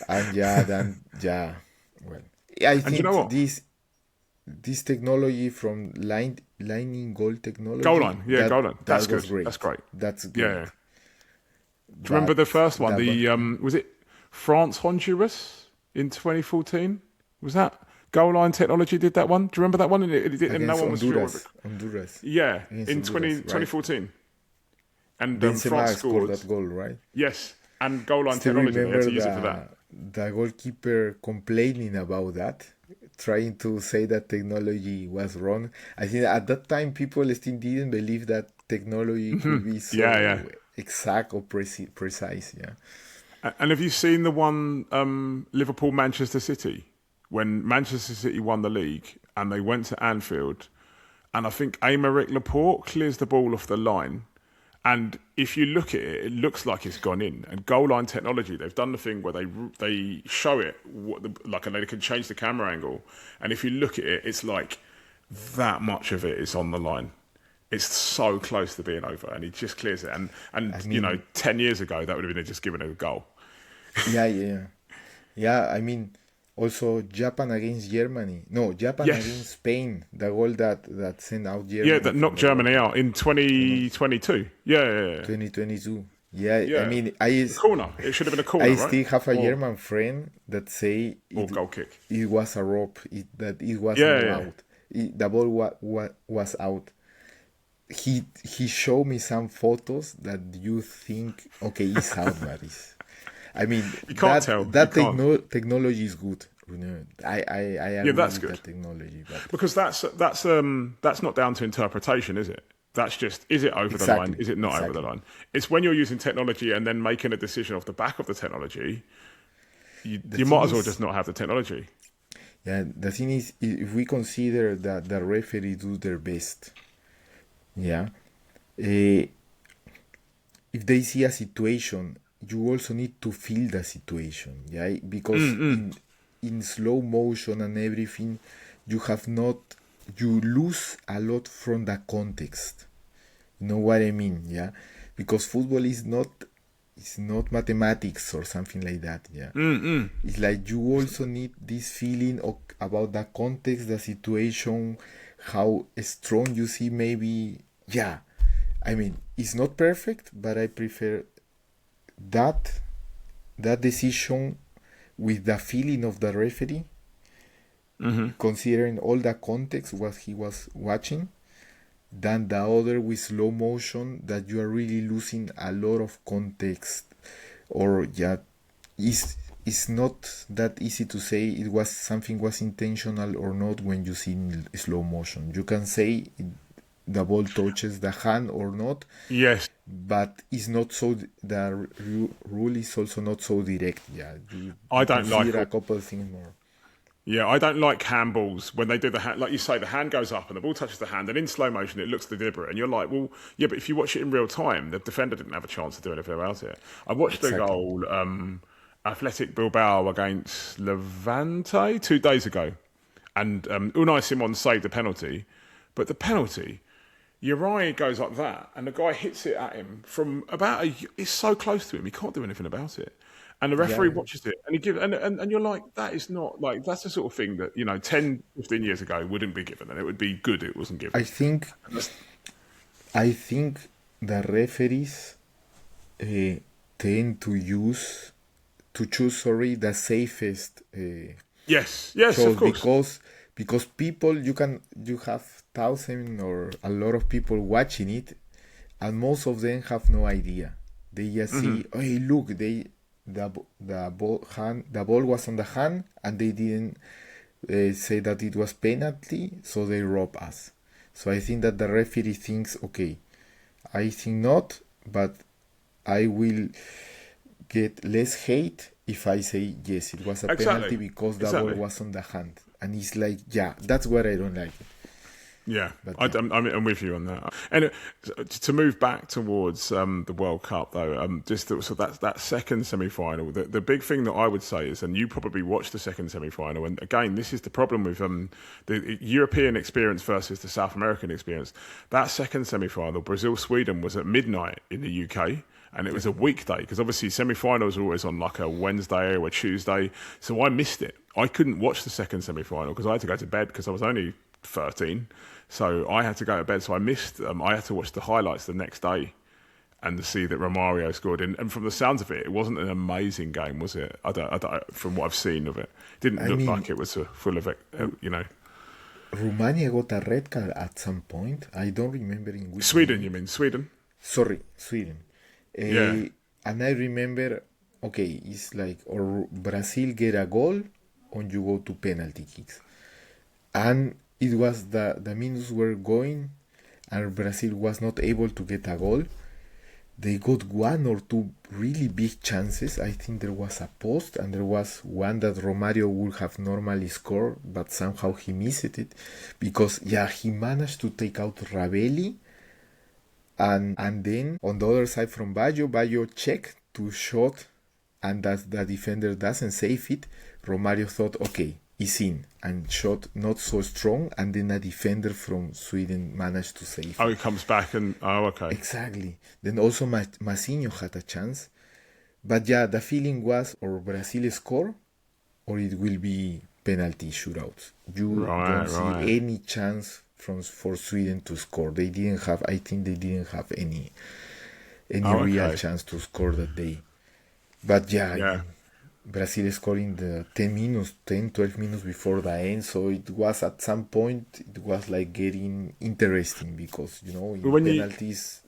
And well, I think you know what? this technology from lining goal technology. Goal line, goal line. That's good. Great. That's great. That's good. Yeah. Do you remember the first one? Was it France-Honduras in 2014? Was that goal line technology did that one? Do you remember that one? And no one was sure. Honduras. Yeah, in 2014. And Benzema France scored that goal, right? Yes, and goal line technology. They had to use it for that. The goalkeeper complaining about that, trying to say that technology was wrong. I think at that time people still didn't believe that technology could be so exact or precise. Yeah. And have you seen the one Liverpool-Manchester City? When Manchester City won the league and they went to Anfield, and I think Aymeric Laporte clears the ball off the line. And if you look at it, it looks like it's gone in. And goal line technology, they've done the thing where they show it, and they can change the camera angle. And if you look at it, it's like that much of it is on the line. It's so close to being over, and he just clears it. And I mean, 10 years ago, that would have been just given a goal. Yeah, I mean, also Japan against Germany. No, Japan against Spain. The goal that sent out Germany. Yeah, that knocked Germany out in 2022. Yeah. 2022. Yeah. I mean, corner. It should have been a corner, I still have a German friend that say goal kick. It was a rope. That it wasn't out. The ball was out. He showed me some photos that you think, okay, it's out, but it's... I mean, you can't tell. That technology is good. I agree that's with good. that technology. But because that's not down to interpretation, is it? That's just, is it over the line? Is it not over the line? It's when you're using technology and then making a decision off the back of the technology, you might as well just not have the technology. Yeah, the thing is, if we consider that the referee do their best, if they see a situation, you also need to feel the situation, because in slow motion and everything, you lose a lot from the context. You know what I mean? Because football is not mathematics or something like that. It's like you also need this feeling about the context, the situation, how strong you see maybe. I mean, it's not perfect, but I prefer that decision with the feeling of the referee considering all the context what he was watching, than the other with slow motion that you are really losing a lot of context, or it's not that easy to say it was something was intentional or not when you see in slow motion. You can say the ball touches the hand or not, Yes. but it's not so. The rule is also not so direct. Yeah, I don't like consider a it. couple of things more. Yeah, I don't like handballs when they do the hand, like you say, the hand goes up and the ball touches the hand, and in slow motion it looks deliberate, and you're like, well, yeah, but if you watch it in real time, the defender didn't have a chance to do anything about it. I watched the Exactly. goal, Athletic Bilbao against Levante 2 days ago, and Unai Simon saved the penalty, but the penalty, Uriah goes like that, and the guy hits it at him from it's so close to him, he can't do anything about it. And the referee Yeah, watches it, and he gives, and you're like, that is not like that's the sort of thing that 10, 15 years ago wouldn't be given, and it would be good it wasn't given. I think the referees tend to choose the safest Yes, of shows, course. because people, you have thousand or a lot of people watching it, and most of them have no idea. They just see, hey, look, the ball was on the hand, and they didn't say that it was penalty, so they rob us. So I think that the referee thinks, okay, I think not, but I will get less hate if I say yes, it was a penalty because the ball was on the hand. And it's like, yeah, that's what I don't like. Yeah, But I'm with you on that. And to move back towards the World Cup, though, so that second semi-final, the big thing that I would say is, and you probably watched the second semi-final, and again, this is the problem with the European experience versus the South American experience. That second semi-final, Brazil-Sweden, was at midnight in the UK. And it was a weekday, because obviously semi-finals are always on like a Wednesday or a Tuesday. So I missed it. I couldn't watch the second semi-final because I had to go to bed because I was only 13. So I had to go to bed. So I missed, I had to watch the highlights the next day and to see that Romario scored. And from the sounds of it, it wasn't an amazing game, was it? I don't, from what I've seen of it. It didn't look like it was full of, Romania got a red card at some point. I don't remember in which Sweden, game. you mean? Sweden? Sorry, Sweden. Yeah. And I remember, okay, it's like, or Brazil get a goal, or you go to penalty kicks. And it was the minutes were going, and Brazil was not able to get a goal. They got one or two really big chances. I think there was a post, and there was one that Romario would have normally scored, but somehow he missed it. Because, yeah, he managed to take out Ravelli. And then on the other side from Baggio checked to shot, and that the defender doesn't save it. Romario thought, okay, it's in, and shot not so strong, and then a defender from Sweden managed to save Oh, it. he comes back and, okay. Exactly. Then also Massinho had a chance. But yeah, the feeling was, or Brazil score, or it will be penalty shootouts. You don't see any chance for Sweden to score. They didn't have, I think they didn't have any real chance to score that day. But yeah. Brazil scored in the 12 minutes before the end. So it was at some point, it was like getting interesting because, in penalties.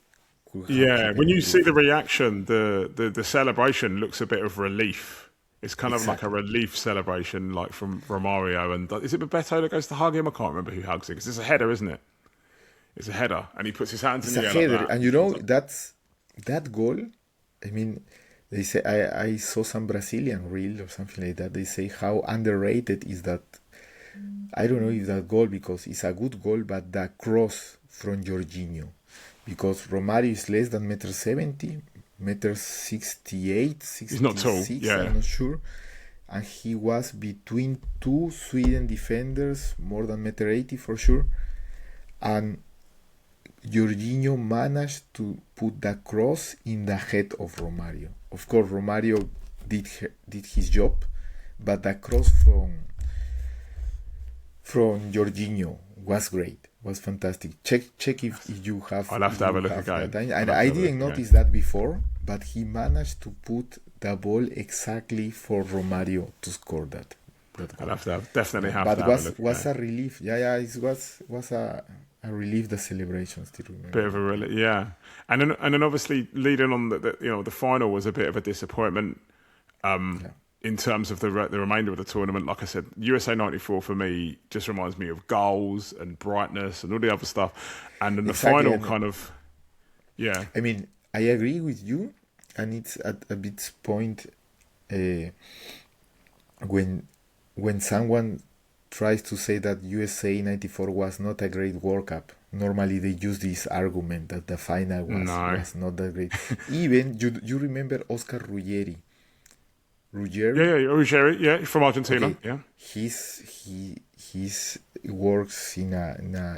When you see the reaction, the celebration looks a bit of relief. It's kind of like a relief celebration, like from Romario. And is it Bebeto that goes to hug him? I can't remember who hugs him because it's a header, isn't it? It's a header, and he puts his hands in the air. It's a header, like that. And that goal. I mean, they say I saw some Brazilian reel or something like that. They say how underrated is that. I don't know if that goal, because it's a good goal, but the cross from Jorginho, because Romario is less than 1.70 m, 68, 66. He's not tall. Yeah. I'm not sure. And he was between two Sweden defenders, more than 1.80 m for sure. And Jorginho managed to put the cross in the head of Romario. Of course, Romario did his job, but the cross from Jorginho was great. Was fantastic. Check if you have. I'll have to have a look again. And I didn't notice that before, but he managed to put the ball exactly for Romario to score that. that I'll goal. have to definitely have But to have a look. was a relief. Yeah, it was a relief. The celebration, still remember. Bit of a relief, yeah. And then obviously leading on the final was a bit of a disappointment Yeah. in terms of the remainder of the tournament. Like I said, USA '94 for me just reminds me of goals and brightness and all the other stuff. And then the Exactly. final kind of, yeah, I mean, I agree with you, and it's at a bit point uh, when someone tries to say that USA '94 was not a great World Cup. Normally, they use this argument that the final no, was not that great. Even you remember Oscar yeah, Ruggeri? yeah, Ruggeri, yeah, from Argentina, Okay, yeah. he's works in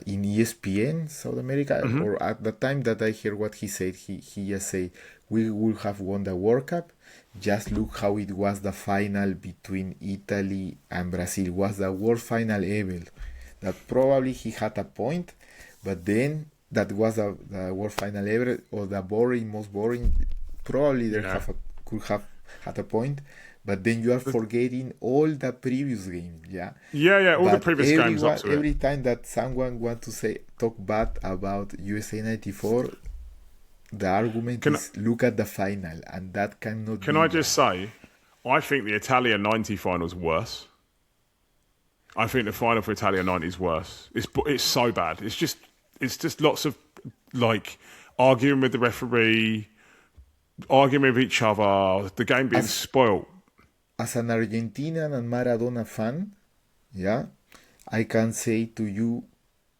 ESPN South America, or at the time that I hear what he said, he just say we will have won the World Cup. Just look how it was the final between Italy and Brazil. Was the worst final ever. That probably he had a point, but then that was the worst final ever, or the most boring. Probably there Yeah. could have had a point, but then you are forgetting all the previous games, yeah. Yeah, all the But previous games up to it. every time that someone want to talk bad about USA '94, the argument Can is look at the final, and that cannot can be. I just say, I think the Italia '90 final's worse. I think the final for Italia '90 is worse. It's so bad. It's just lots of like arguing with the referee, arguing with each other, the game being spoilt. As an Argentinian and Maradona fan, yeah, I can say to you,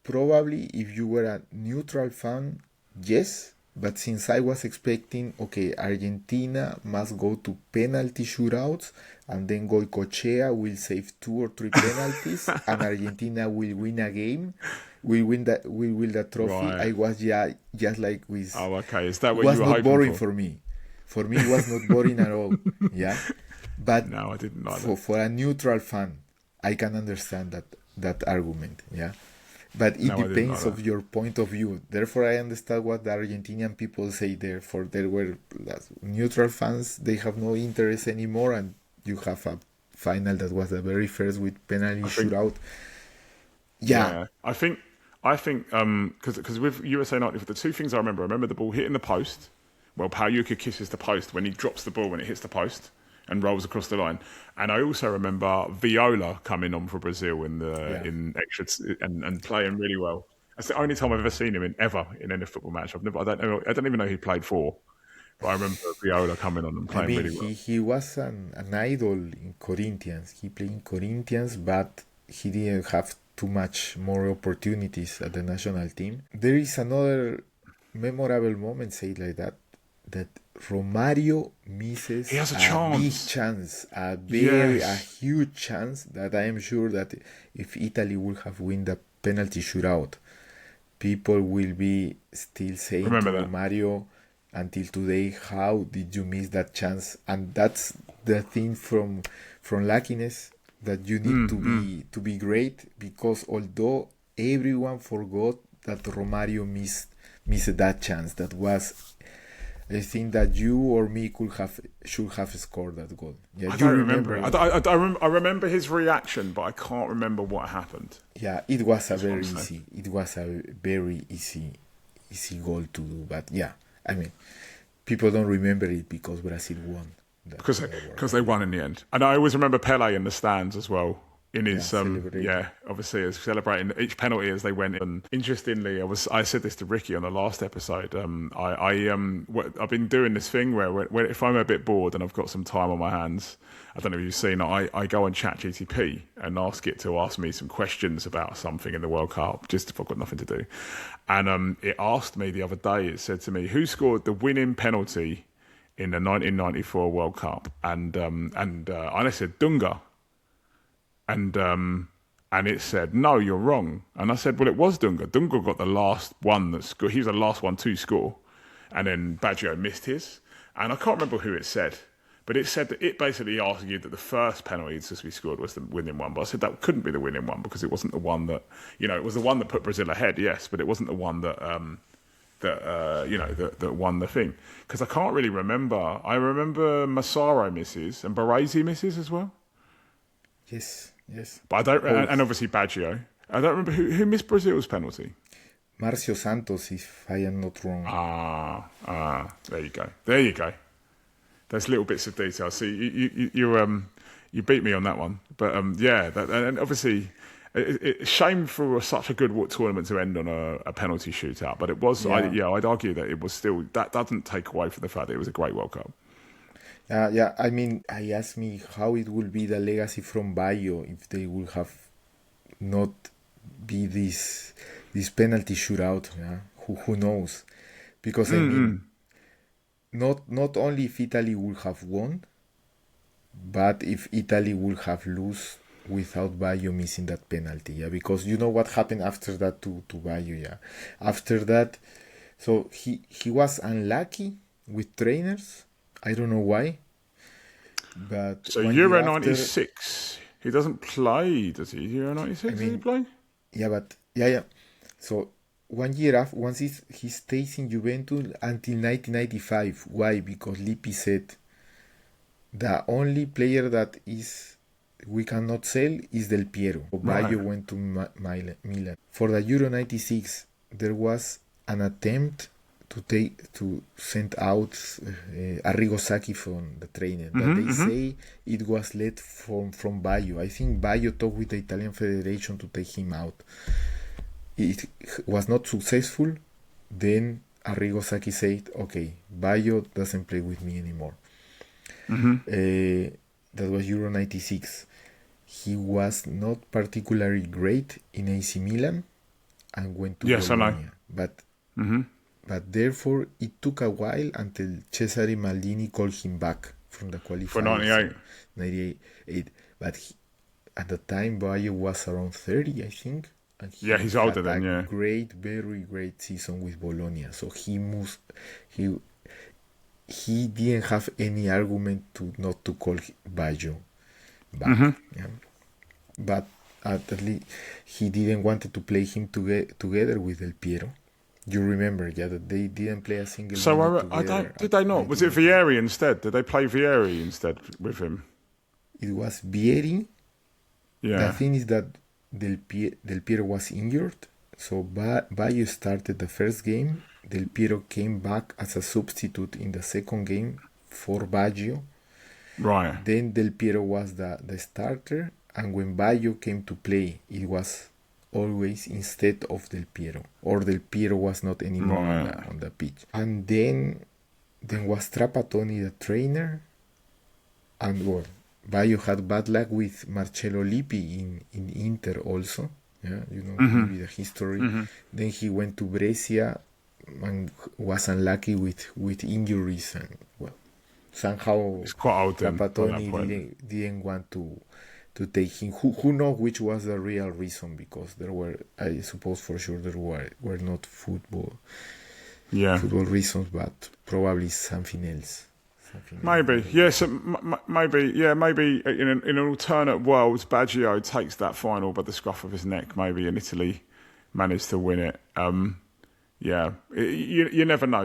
probably if you were a neutral fan, yes. But since I was expecting, okay, Argentina must go to penalty shootouts, and then Goicoechea will save 2 or 3 penalties, and Argentina will win a game, will win the trophy. Right. I was just like with. Oh, okay. Is that It what was you were not hoping boring for? for me. For me, it was not boring at all. Yeah, but No, I didn't like for that. a neutral fan, I can understand that argument. Yeah, but it No, I didn't depends like of that. your point of view. Therefore, I understand what the Argentinian people say there. For there were neutral fans, they have no interest anymore, and you have a final that was the very first with penalty I think shootout. Yeah, Yeah, I think because with USA '90, the two things I remember the ball hitting the post. Well, Pagliuca kisses the post when he drops the ball when it hits the post and rolls across the line. And I also remember Viola coming on for Brazil yeah. in and playing really well. That's the only time I've ever seen him ever in any football match. I don't even know who he played for, but I remember Viola coming on and I playing mean, really well. he was an idol in Corinthians. He played in Corinthians, but he didn't have too much more opportunities at the national team. There is another memorable moment, say it like that Romario He misses has a a big chance. chance, a Yes, huge chance that I am sure that if Italy would have won the penalty shootout, people will be still saying to remember that. Romario until today, how did you miss that chance? And that's the thing from luckiness, that you need to be great, because although everyone forgot that Romario missed that chance, that was, I think that you or me should have scored that goal. Yeah, I you don't remember remember it. it. I remember his reaction, but I can't remember what happened. Yeah, it was a That's what very I'm saying. easy. It was a very easy goal to do. But yeah, I mean, people don't remember it because Brazil won because the World because Cup. they won in the end. And I always remember Pele in the stands as well. In Yeah, his celebrating. obviously as celebrating each penalty as they went in. And interestingly, I said this to Ricky on the last episode. I've been doing this thing where if I'm a bit bored and I've got some time on my hands, I don't know if you've seen, I go on ChatGPT and ask it to ask me some questions about something in the World Cup, just if I've got nothing to do. And it asked me the other day. It said to me, "Who scored the winning penalty in the 1994 World Cup?" And I said Dunga. And it said, "No, you're wrong." And I said, "Well, it was Dunga. Dunga got the last one that scored. He was the last one to score, and then Baggio missed his." And I can't remember who it said, but it said that it basically argued that the first penalty that's supposed to be scored was the winning one. But I said that couldn't be the winning one because it wasn't the one that, it was the one that put Brazil ahead, yes, but it wasn't the one that that won the thing. Because I can't really remember. I remember Massaro misses and Baresi misses as well. Yes, yes. But I don't, Both. and obviously Baggio. I don't remember who missed Brazil's penalty. Marcio Santos, if I am not wrong. There you go. There you go. There's little bits of detail. See, you beat me on that one. But yeah, and obviously, it's shame for such a good tournament to end on a penalty shootout. But it was, Yeah. I'd argue that it was still, that doesn't take away from the fact that it was a great World Cup. Yeah, I mean, I asked me how it will be the legacy from Bayo if they would have not be this penalty shootout. Yeah, who knows? Because I mean, not only if Italy would have won, but if Italy would have lost without Bayo missing that penalty. Yeah, because you know what happened after that to Bayo. Yeah, after that, so he was unlucky with trainers. I don't know why. But So 1 year after, '96, he doesn't play, does he? Euro '96, does he play? yeah, but yeah. So 1 year after, once he stays in Juventus until 1995. Why? Because Lippi said the only player that we cannot sell is Del Piero. So Baggio went to Milan. For the Euro '96, there was an attempt to send out Arrigo Sacchi from the trainer, but they say it was led from Baggio. I think Baggio talked with the Italian Federation to take him out. It was not successful. Then Arrigo Sacchi said, "Okay, Baggio doesn't play with me anymore." That was Euro '96. He was not particularly great in AC Milan and went to Bologna. But therefore, it took a while until Cesare Maldini called him back from the qualifiers. For 98. 98. But at the time, Baggio was around 30, I think. And He's older than, yeah. Very great season with Bologna. So he didn't have any argument not to call Baggio back. Yeah. But at least he didn't want to play him together with Del Piero. You remember, that they didn't play a single. So together. Did they not? Was it Vieri instead? Did they play Vieri instead with him? It was Vieri. Yeah. The thing is that Del Piero was injured, so Baggio started the first game. Del Piero came back as a substitute in the second game for Baggio. Right. Then Del Piero was the starter, and when Baggio came to play, it was always instead of Del Piero, or Del Piero was not anymore on the pitch. And then was Trapattoni the trainer, and Baggio had bad luck with Marcello Lippi in Inter also. Yeah, maybe the history. Then he went to Brescia and was unlucky with injuries, and somehow it's quite old Trapattoni didn't want to take him. Who knows which was the real reason? Because there were, I suppose for sure, there were not football reasons, but probably something else. Maybe, yes. Maybe in an alternate world, Baggio takes that final by the scruff of his neck. Maybe, and Italy managed to win it. You never know.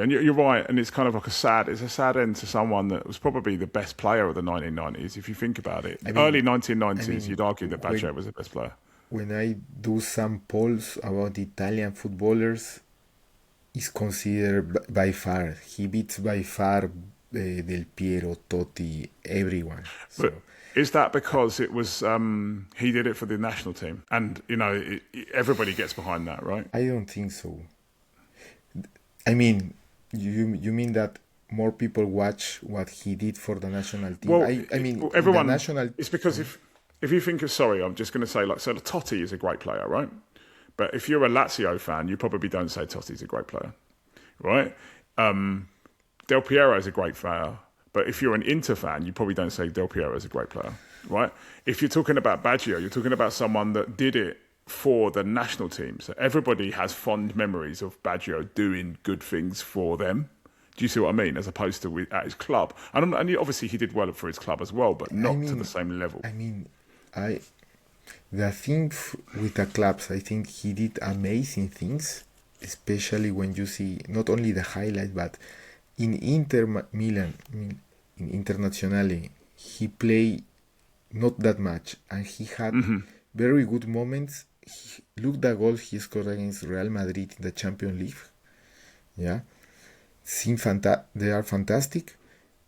And you're right. And it's kind of like a sad end to someone that was probably the best player of the 1990s. If you think about it, early 1990s, you'd argue that Baggio was the best player. When I do some polls about Italian footballers, is considered by far. He beats by far Del Piero, Totti, everyone. So. But is that because it was he did it for the national team, and everybody gets behind that, right? I don't think so. I mean, you mean that more people watch what he did for the national team? Well, I mean, everyone. The national. It's because if you think of, sorry, I'm just going to say, so Totti is a great player, right? But if you're a Lazio fan, you probably don't say Totti's a great player, right? Del Piero is a great player, but if you're an Inter fan, you probably don't say Del Piero is a great player, right? If you're talking about Baggio, you're talking about someone that did it for the national team. So everybody has fond memories of Baggio doing good things for them. Do you see what I mean? As opposed to at his club. And obviously he did well for his club as well, but not to the same level. I mean, the thing with the clubs, I think he did amazing things, especially when you see not only the highlight, but in Inter Milan, in Internazionale, he played not that much, and he had very good moments. Look the goal he scored against Real Madrid in the Champions League. Yeah, they are fantastic,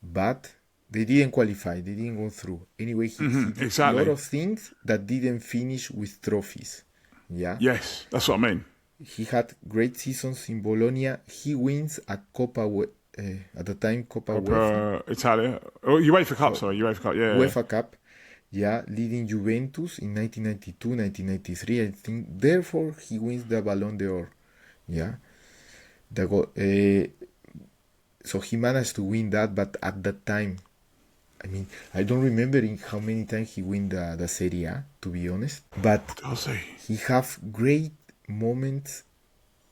but they didn't qualify. They didn't go through. Anyway, he did exactly. a lot of things that didn't finish with trophies. Yeah. Yes, that's what I mean. He had great seasons in Bologna. He wins a at the time Coppa UEFA. Italia. Oh, UEFA Cup, sorry. UEFA Cup, yeah. UEFA Cup. Yeah, leading Juventus in 1992, 1993, I think. Therefore, he wins the Ballon d'Or. Yeah. So he managed to win that, but at that time, I mean, I don't remember in how many times he win the Serie A, to be honest. But Does he? he have great moments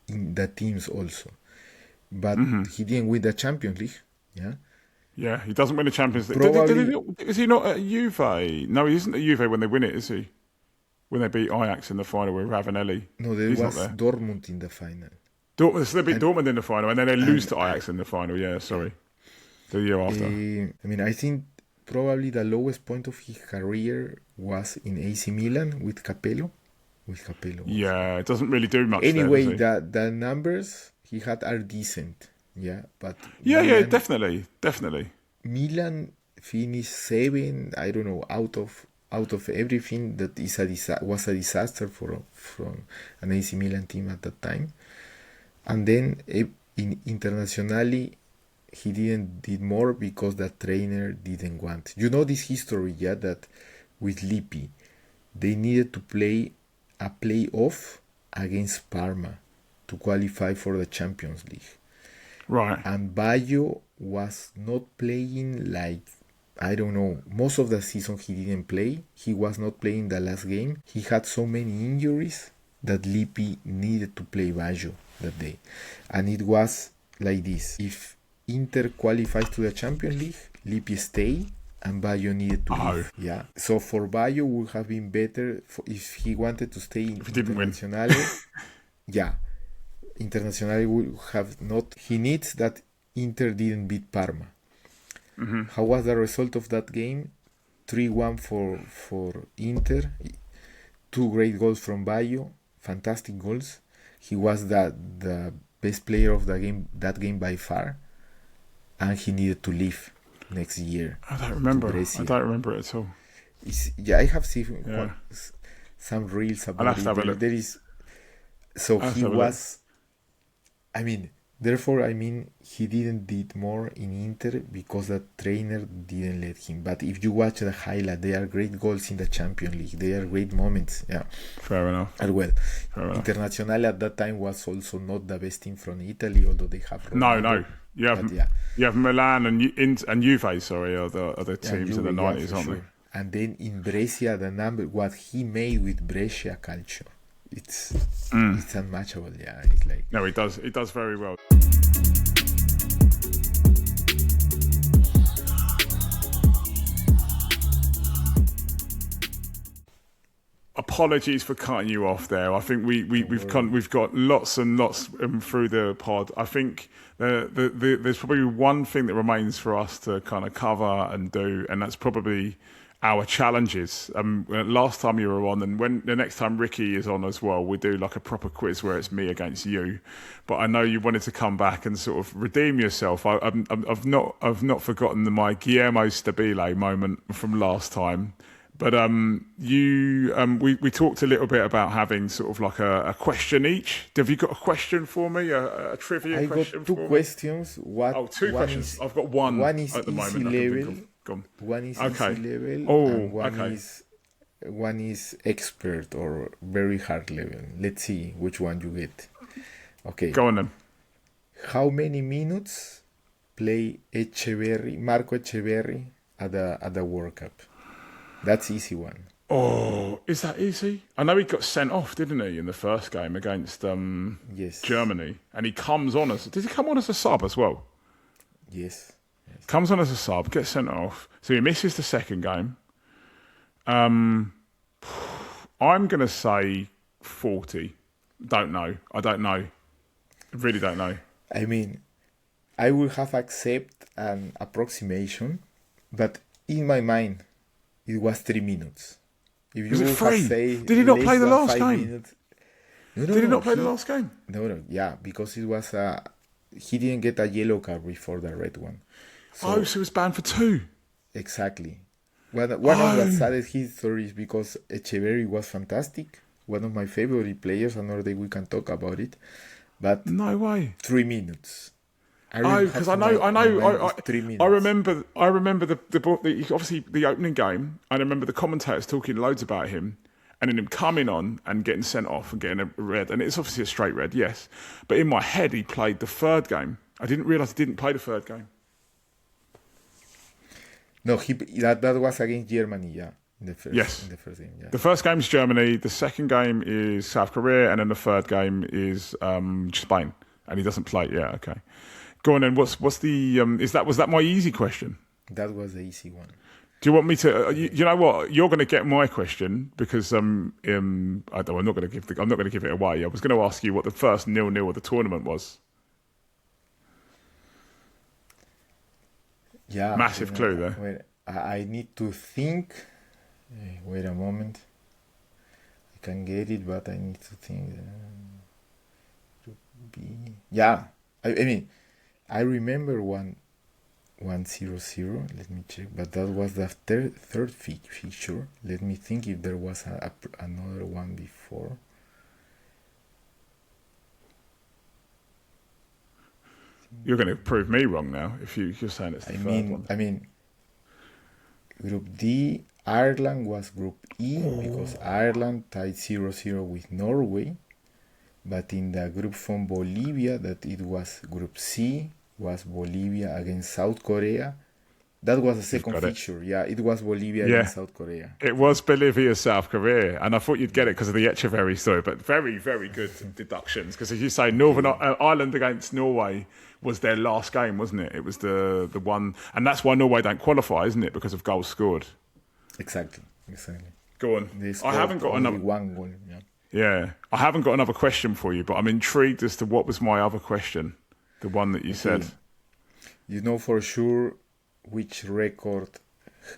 in the teams also. But he didn't win the Champions League. Yeah. Yeah, he doesn't win the Champions League. Is he not at Juve? No, he isn't at Juve when they win it, is he? When they beat Ajax in the final with Ravanelli. No, there was Dortmund in the final. So they beat Dortmund in the final, and then they lose to Ajax in the final. Yeah, sorry. The year after. I mean, I think probably the lowest point of his career was in AC Milan with Capello. Yeah, it doesn't really do much. Anyway, there, the numbers he had are decent. Yeah, but yeah, definitely. Milan finished 7. I don't know, out of everything that was a disaster from an AC Milan team at that time. And then internationally, he did more because the trainer didn't want. You know this history, yeah, that with Lippi, they needed to play a playoff against Parma to qualify for the Champions League. Right. And Baggio was not playing like, I don't know, most of the season he didn't play. He was not playing the last game. He had so many injuries that Lippi needed to play Baggio that day. And it was like this. If Inter qualifies to the Champions League, Lippi stay and Baggio needed to leave. Yeah. So for Baggio would have been better if he wanted to stay in Internazionale. Yeah. Internazionale would have not. He needs that Inter didn't beat Parma. How was the result of that game? 3-1 for Inter. 2 great goals from Baggio. Fantastic goals. He was the best player of the game that game by far. And he needed to leave next year. I don't remember it at all. I have seen some reels about it. There is. So he was. Therefore, he didn't did more in Inter because the trainer didn't let him. But if you watch the highlight, they are great goals in the Champions League. They are great moments. Yeah. Fair enough. As well. Internazionale at that time was also not the best team from Italy, although they have Ronaldo. No. You have Milan and Juve, sorry, are the teams in the 90s, aren't they? And then in Brescia, what he made with Brescia Calcio. It's unmatchable, yeah. It's like no, it does very well. Apologies for cutting you off there. I think we've got lots and lots through the pod. I think there's probably one thing that remains for us to kind of cover and do, and that's probably our challenges. Last time you were on, and when the next time Ricky is on as well, we do like a proper quiz where it's me against you. But I know you wanted to come back and sort of redeem yourself. I've not forgotten my Guillermo Stabile moment from last time. But we talked a little bit about having sort of like a question each. Have you got a question for me? A trivia question? I got 2 questions. Two questions. I've got one. One is at the easy moment. level. One is easy level, and one is expert or very hard level. Let's see which one you get. Okay. Go on then. How many minutes play Marco Echeverri at the World Cup? That's easy one. Oh, is that easy? I know he got sent off, didn't he, in the first game against Germany, and he comes on did he come on as a sub as well? Yes. Comes on as a sub, gets sent off. So he misses the second game. I'm going to say 40. Don't know. I don't know. I really don't know. I will have accept an approximation, but in my mind, it was 3 minutes. If Was you it have free? say Did he not less play the than last 5 game? minutes, no, Did he not play the last game? No, yeah, because it was he didn't get a yellow card before the red one. So he was banned for 2. Exactly. One of the saddest histories because Echeverry was fantastic, one of my favorite players. Another day we can talk about it, but No way. 3 minutes. Because I know, 3 minutes. I remember the obviously the opening game. I remember the commentators talking loads about him, and then him coming on and getting sent off and getting a red. And it's obviously a straight red, yes. But in my head, he played the third game. I didn't realise he didn't play the third game. No, that was against Germany, yeah. In the first game, yeah. The first game is Germany. The second game is South Korea, and then the third game is Spain. And he doesn't play. Yeah, okay. Go on then. What's the was that my easy question? That was the easy one. Do you want me to? You know what? You're going to get my question because I'm not going to give it away. I was going to ask you what the first 0-0 of the tournament was. Yeah. Massive clue there. Wait, I need to think. Wait a moment. I can get it, but I need to think. Yeah. I mean, I remember 1-0. Let me check. But that was the third fixture. Let me think if there was another one before. You're going to prove me wrong now if you're saying it's the third one. I mean, Group D, Ireland was Group E because Ireland tied 0-0 with Norway. But in the group from Bolivia, that it was Group C, was Bolivia against South Korea. That was the second fixture. Yeah, it was Bolivia against South Korea. It was Bolivia, South Korea. And I thought you'd get it because of the Echeverry story. But very, very good deductions. Because as you say, Northern Ireland against Norway was their last game, wasn't it? It was the one. And that's why Norway don't qualify, isn't it? Because of goals scored. Exactly. Go on. I haven't got another one goal. Yeah. I haven't got another question for you, but I'm intrigued as to what was my other question. The one that you said. You know for sure which record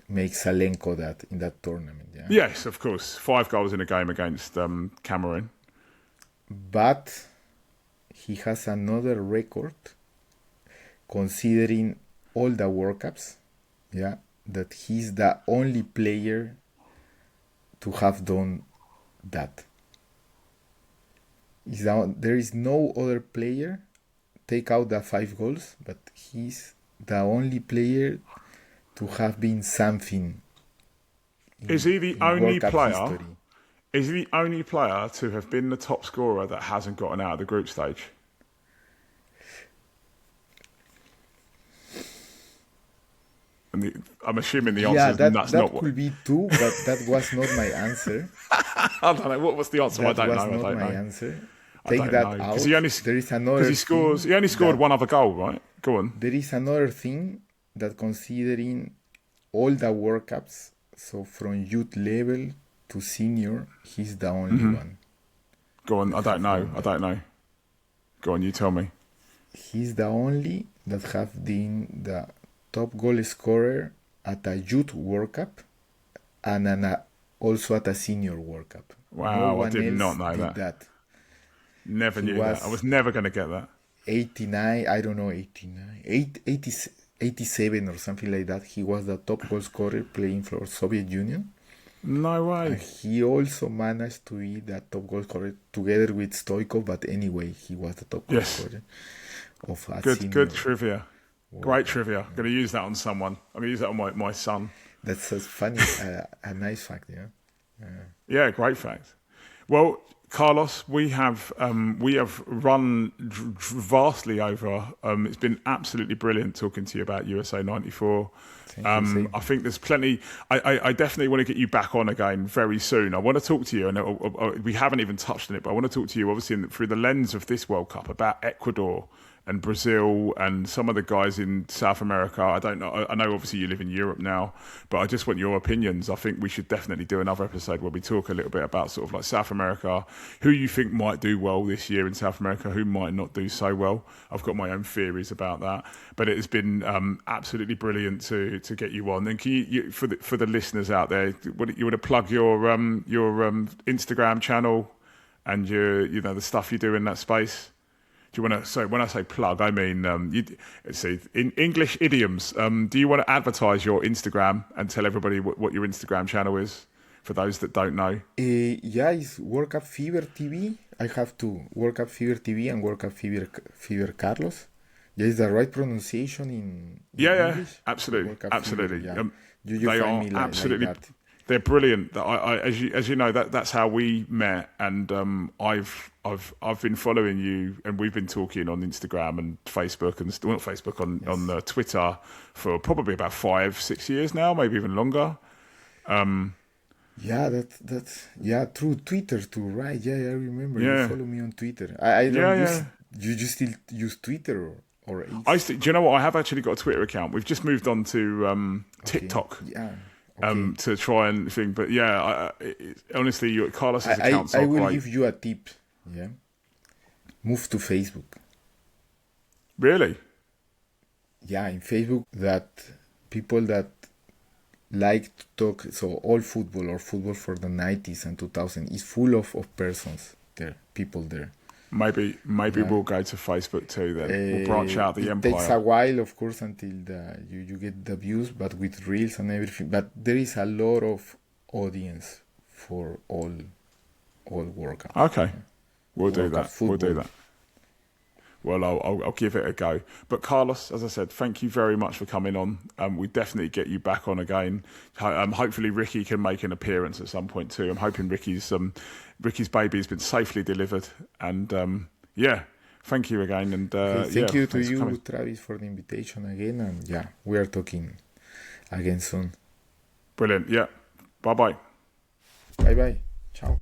makes Salenko that in that tournament, yeah? Yes, of course. 5 goals in a game against Cameroon. But he has another record considering all the World Cups, yeah, that he's the only player to have done that. There is no other player, take out the 5 goals, but he's the only player to have been something. Is he the only player? History. Is he the only player to have been the top scorer that hasn't gotten out of the group stage? I'm assuming the answer is that's that not could what. be 2, but that was not my answer. I don't know. What was the answer? I don't know. That was not my answer. Take that out. There is another. He only scored one other goal, right? Go on. There is another thing that considering all the World Cups, so from youth level to senior, he's the only one. Go on. I don't know. Go on. You tell me. He's the only that have been the top goal scorer at a youth World Cup and also at a senior World Cup. Wow, I did not know that. Never knew that. I was never going to get that. 89, I don't know, 89, 87 or something like that. He was the top goal scorer playing for Soviet Union. No way. And he also managed to be the top goal scorer together with Stoichkov, but anyway, he was the top goal scorer of a senior. Good trivia. Great trivia. I'm going to use that on someone. I'm going to use that on my son. That's a funny, a nice fact, yeah. Yeah, great fact. Well, Carlos, we have run vastly over. It's been absolutely brilliant talking to you about USA '94. I think there's plenty. I definitely want to get you back on again very soon. I want to talk to you, and we haven't even touched on it, but I want to talk to you, obviously, through the lens of this World Cup about Ecuador and Brazil and some of the guys in South America. I don't know. I know obviously you live in Europe now, but I just want your opinions. I think we should definitely do another episode where we talk a little bit about sort of like South America, who you think might do well this year in South America, who might not do so well. I've got my own theories about that, but it has been absolutely brilliant to get you on. And can you for the listeners out there, you want to plug your Instagram channel and the stuff you do in that space? Do you want to? So when I say plug, I mean let's see, in English idioms. Do you want to advertise your Instagram and tell everybody what your Instagram channel is for those that don't know? Yeah, it's World Cup Fever TV. I have two, World Cup Fever TV and World Cup Fever Carlos. Yeah, is the right pronunciation in English? Absolutely, absolutely. Fever, yeah. They find are me like absolutely. that. They're brilliant. As you know, that's how we met, and I've been following you, and we've been talking on Instagram and Facebook and not Facebook on Twitter for probably about 5-6 years now, maybe even longer. Yeah, that's through Twitter too, right? Yeah, I remember. Yeah. You follow me on Twitter. I don't use. You just still use Twitter or do you know what? I have actually got a Twitter account. We've just moved on to TikTok. Yeah. Okay. To try and think, but honestly, Carlos's accounts I are will great. give you a tip. Yeah, move to Facebook. Really? Yeah, in Facebook, that people that like to talk, so all football or football for the 90s and 2000s is full of persons there, people there. Maybe we'll go to Facebook too then. We'll branch out the empire. It takes a while, of course, until you get the views, but with reels and everything. But there is a lot of audience for all World Cup. Okay, we'll do that. Football. We'll do that. Well, I'll give it a go. But Carlos, as I said, thank you very much for coming on. We definitely get you back on again. Hopefully Ricky can make an appearance at some point too. I'm hoping Ricky's baby has been safely delivered. And thank you again. And thank you to you, Travis, for the invitation again. And we are talking again soon. Brilliant. Yeah. Bye-bye. Bye-bye. Ciao.